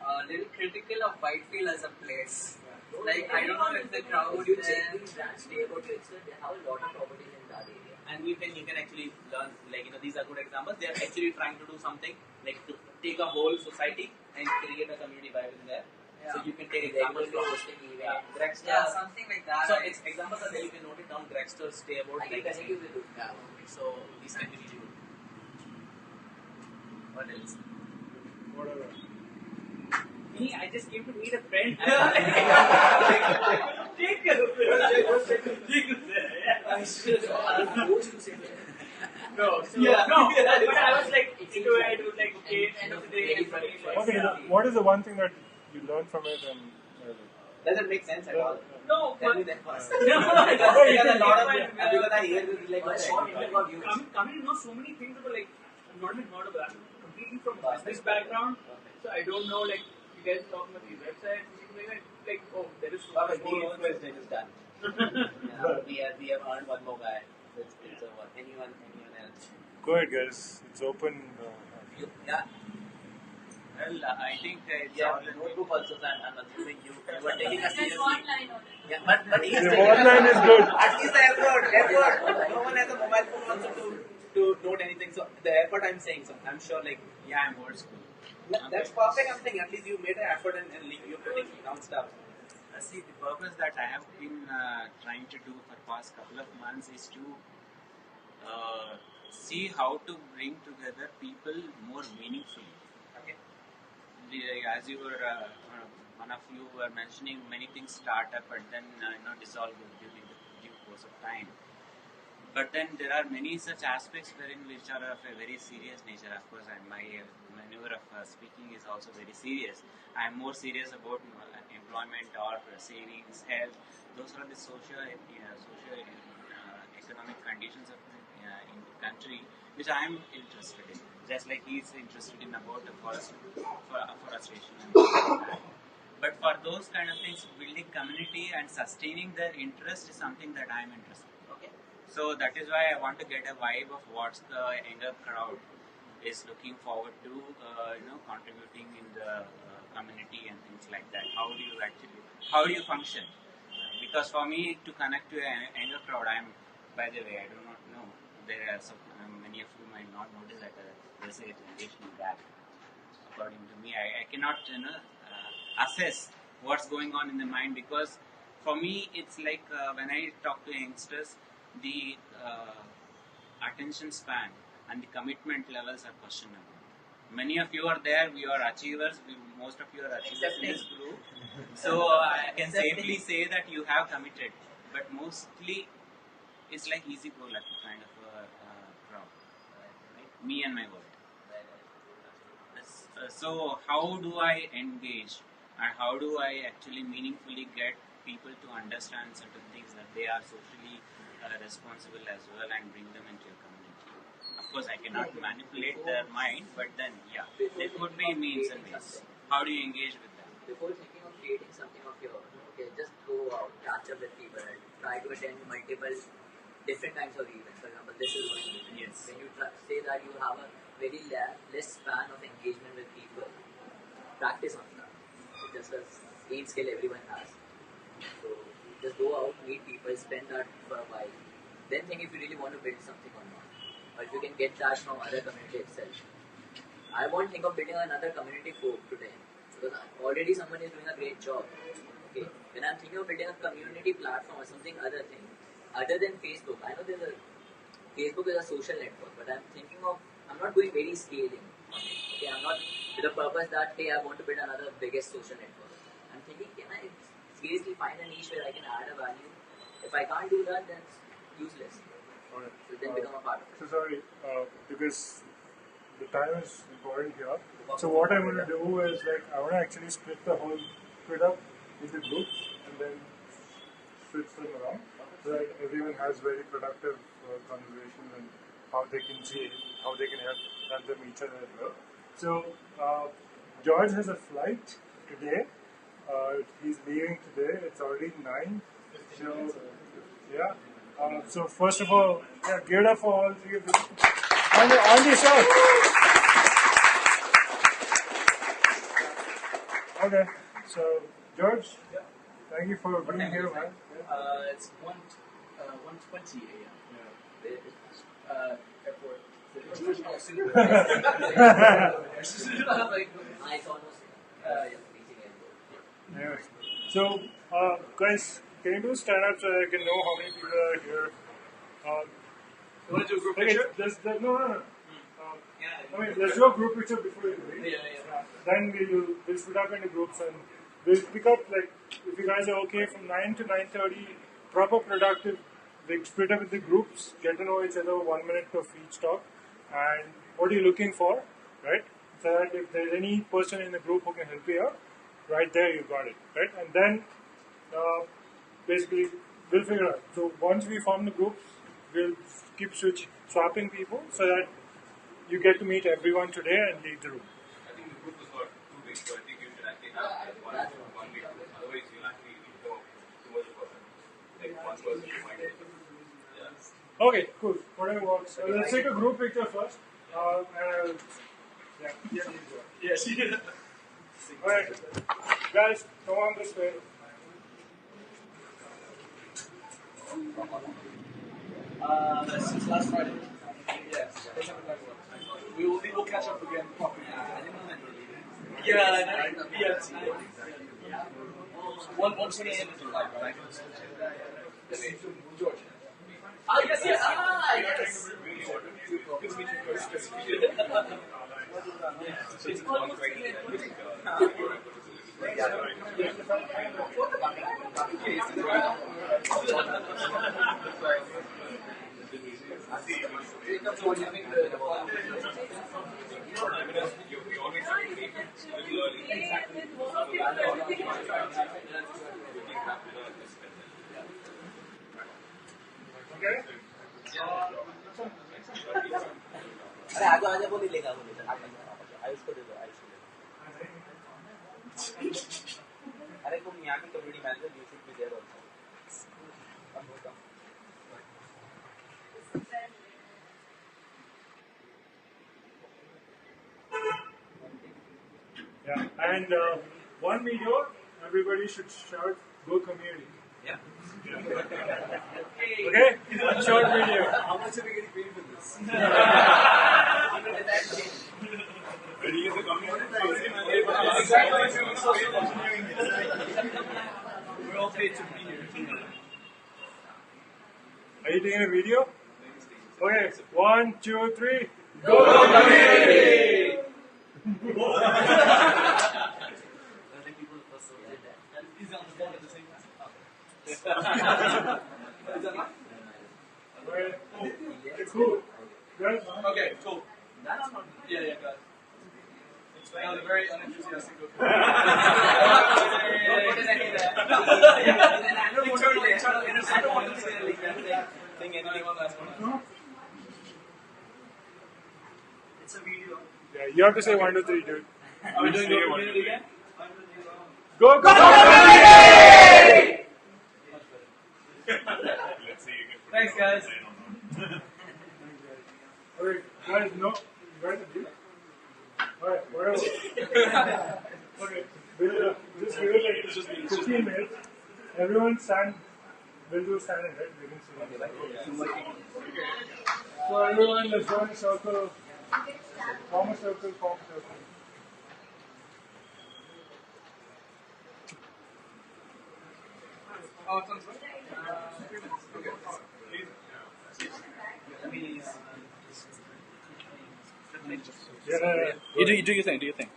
a little critical of Whitefield as a place. I don't know if the crowd
If you
there.
check these brands, stay about Dexter, they have a lot of properties in that area.
and you can actually learn these are good examples. They are actually trying to do something to take a whole society and create a community vibe in there.
Yeah.
So you can take
Regularly
examples from
hosting events.
Gregster.
Yeah, something like that.
So examples are there. You can note it down. Gregster, stay about
I can connect you with them.
Yeah. So these can be really good. What else?
Whatever.
Me, I just came to meet a friend.
Jacob.
No, so,
Yeah.
no, but I was like into it. I was like, okay, end of the day,
Okay, what is the one thing that you learned from it and
Doesn't make sense at all.
no,
Tell
but
me that first.
no,
Because a lot of because I hear this like
coming to know so many things about like not of that, completely from business background. So I don't know like you guys talking about these websites, like oh there is so much more.
is done. Yeah, we have earned one more guy. It's over. Anyone else?
Go ahead, guys. It's open.
Yeah.
Well, I think it's
Yeah,
all
notebook also, I'm assuming you were taking us
There's
seriously.
one line on it.
Yeah, but he's
The
taking
one line is good.
At least the effort. No one has a mobile phone also to note anything. So the effort I'm saying, so I'm sure like
yeah, I'm old school.
that's perfect. I'm saying at least you made an effort and you're putting down stuff.
See, the purpose that I have been trying to do for past couple of months is to see how to bring together people more meaningfully.
Okay.
As you were, one of you were mentioning, many things start up and then dissolve during the due course of time. But then there are many such aspects wherein which are of a very serious nature. Of course, my maneuver of speaking is also very serious. I am more serious about employment or savings, health. Those are the economic conditions of in the country, which I am interested in. Just like he is interested in about the afforestation. But for those kind of things, building community and sustaining their interest is something that I am interested in.
Okay.
So that is why I want to get a vibe of what the younger crowd is looking forward to, contributing in the community and things like that. How do you function? Because for me to connect to a younger crowd, by the way, I do not know. There are many of you might not notice that there is a generational gap. According to me, I cannot assess what's going on in the mind, because for me it's like when I talk to youngsters, the attention span and the commitment levels are questionable. Many of you are there, we are achievers, most of you are achievers in this group. So I can safely say that you have committed, but mostly it's like easy go lucky kind of a crowd. Right? Me and my world. So how do I engage and how do I actually meaningfully get people to understand certain things that they are socially responsible as well and bring them into your community? Of course, I cannot manipulate their mind, but then there could be means and ways. How do you engage with them?
Before thinking of creating something of your own, okay, just go out, catch up with people, and try to attend multiple different kinds of events. For example, this is one event.
Yes.
When you say that you have a very less span of engagement with people, practice on that. It's just a game skill everyone has. So just go out, meet people, spend that for a while. Then think if you really want to build something or not. Or if you can get that from other community itself. I won't think of building another community folk today. Because already someone is doing a great job. Okay. When I'm thinking of building a community platform or something other than Facebook, I know Facebook is a social network, but I'm not going very scaling on it. Okay, I'm not with the purpose that hey, I want to build another biggest social network. I'm thinking, can I seriously find a niche where I can add a value? If I can't do that, then it's useless.
Alright.
So then become a part of it.
So sorry, because the time is important here. So what I'm going to do is I want to actually split up into groups and then switch them around so that everyone has very productive conversations and how they can help them each other as well. So George has a flight today. He's leaving today. It's already 9. So yeah. So first of all, give it up for all 3 of you. On the show. Okay. So George, thank you for being here, man.
It's 1:20 a.m. Airport.
Anyway, so guys, can you do stand up so I can know how many people are here?
You want to do a group
Okay,
picture?
no. Let's do a group picture before you leave.
Yeah.
Then we'll split up into groups and we'll pick up if you guys are okay from 9 to 9:30, proper productive we split up into groups, get to know each other 1 minute of each talk, and what are you looking for, right? So that if there's any person in the group who can help you out, right there you got it, right? And then basically we'll figure out. So once we form the groups, we'll keep swapping people so that you get to meet everyone today and lead the room.
I think the group is not too big, so I think you should actually have one big group. Otherwise, you'll actually go too much person. Like one person you might. Yeah.
Okay, cool. Whatever works. Let's take a group picture first. And
Yes.
Alright, guys, come on this way.
Since last Friday. Yes. We will catch up again properly. Yeah, yes. 1:20 a.m. is the live, right? George.
Ah, yes. Yes.
Good to meet you first.
It's almost अरे आगे आजा बोली लेगा बोले आयुष को दे दो अरे तुम यहाँ की community manager you should be there also
Yeah, and one video, everybody should shout, "Go community."
Yeah.
Okay? One short video.
How much are we getting paid for this? When you use the community,
We're all paid to be here.
Are you taking a video? Okay, 1, 2, 3.
Go community! He's on the phone at the same time.
Okay, cool. Good?
Okay, cool. Yeah, got it. That was a very unenthusiastic group. Internal intercept. I don't want to say anything on last one. It's a video.
Yeah, you have to say 1, 2, 3, dude.
Are we doing Go Community again?
Go
community!
let's see.
Thanks, guys.
Alright, guys, no. You guys are deep. Alright, whatever. Okay, just give it like 15 minutes. Everyone stand. We'll do standing, right? We can see. So everyone, let's go in a circle. Form a circle, form a circle.
Oh, it's on the 3 minutes. Okay.
Yeah,
You do your thing.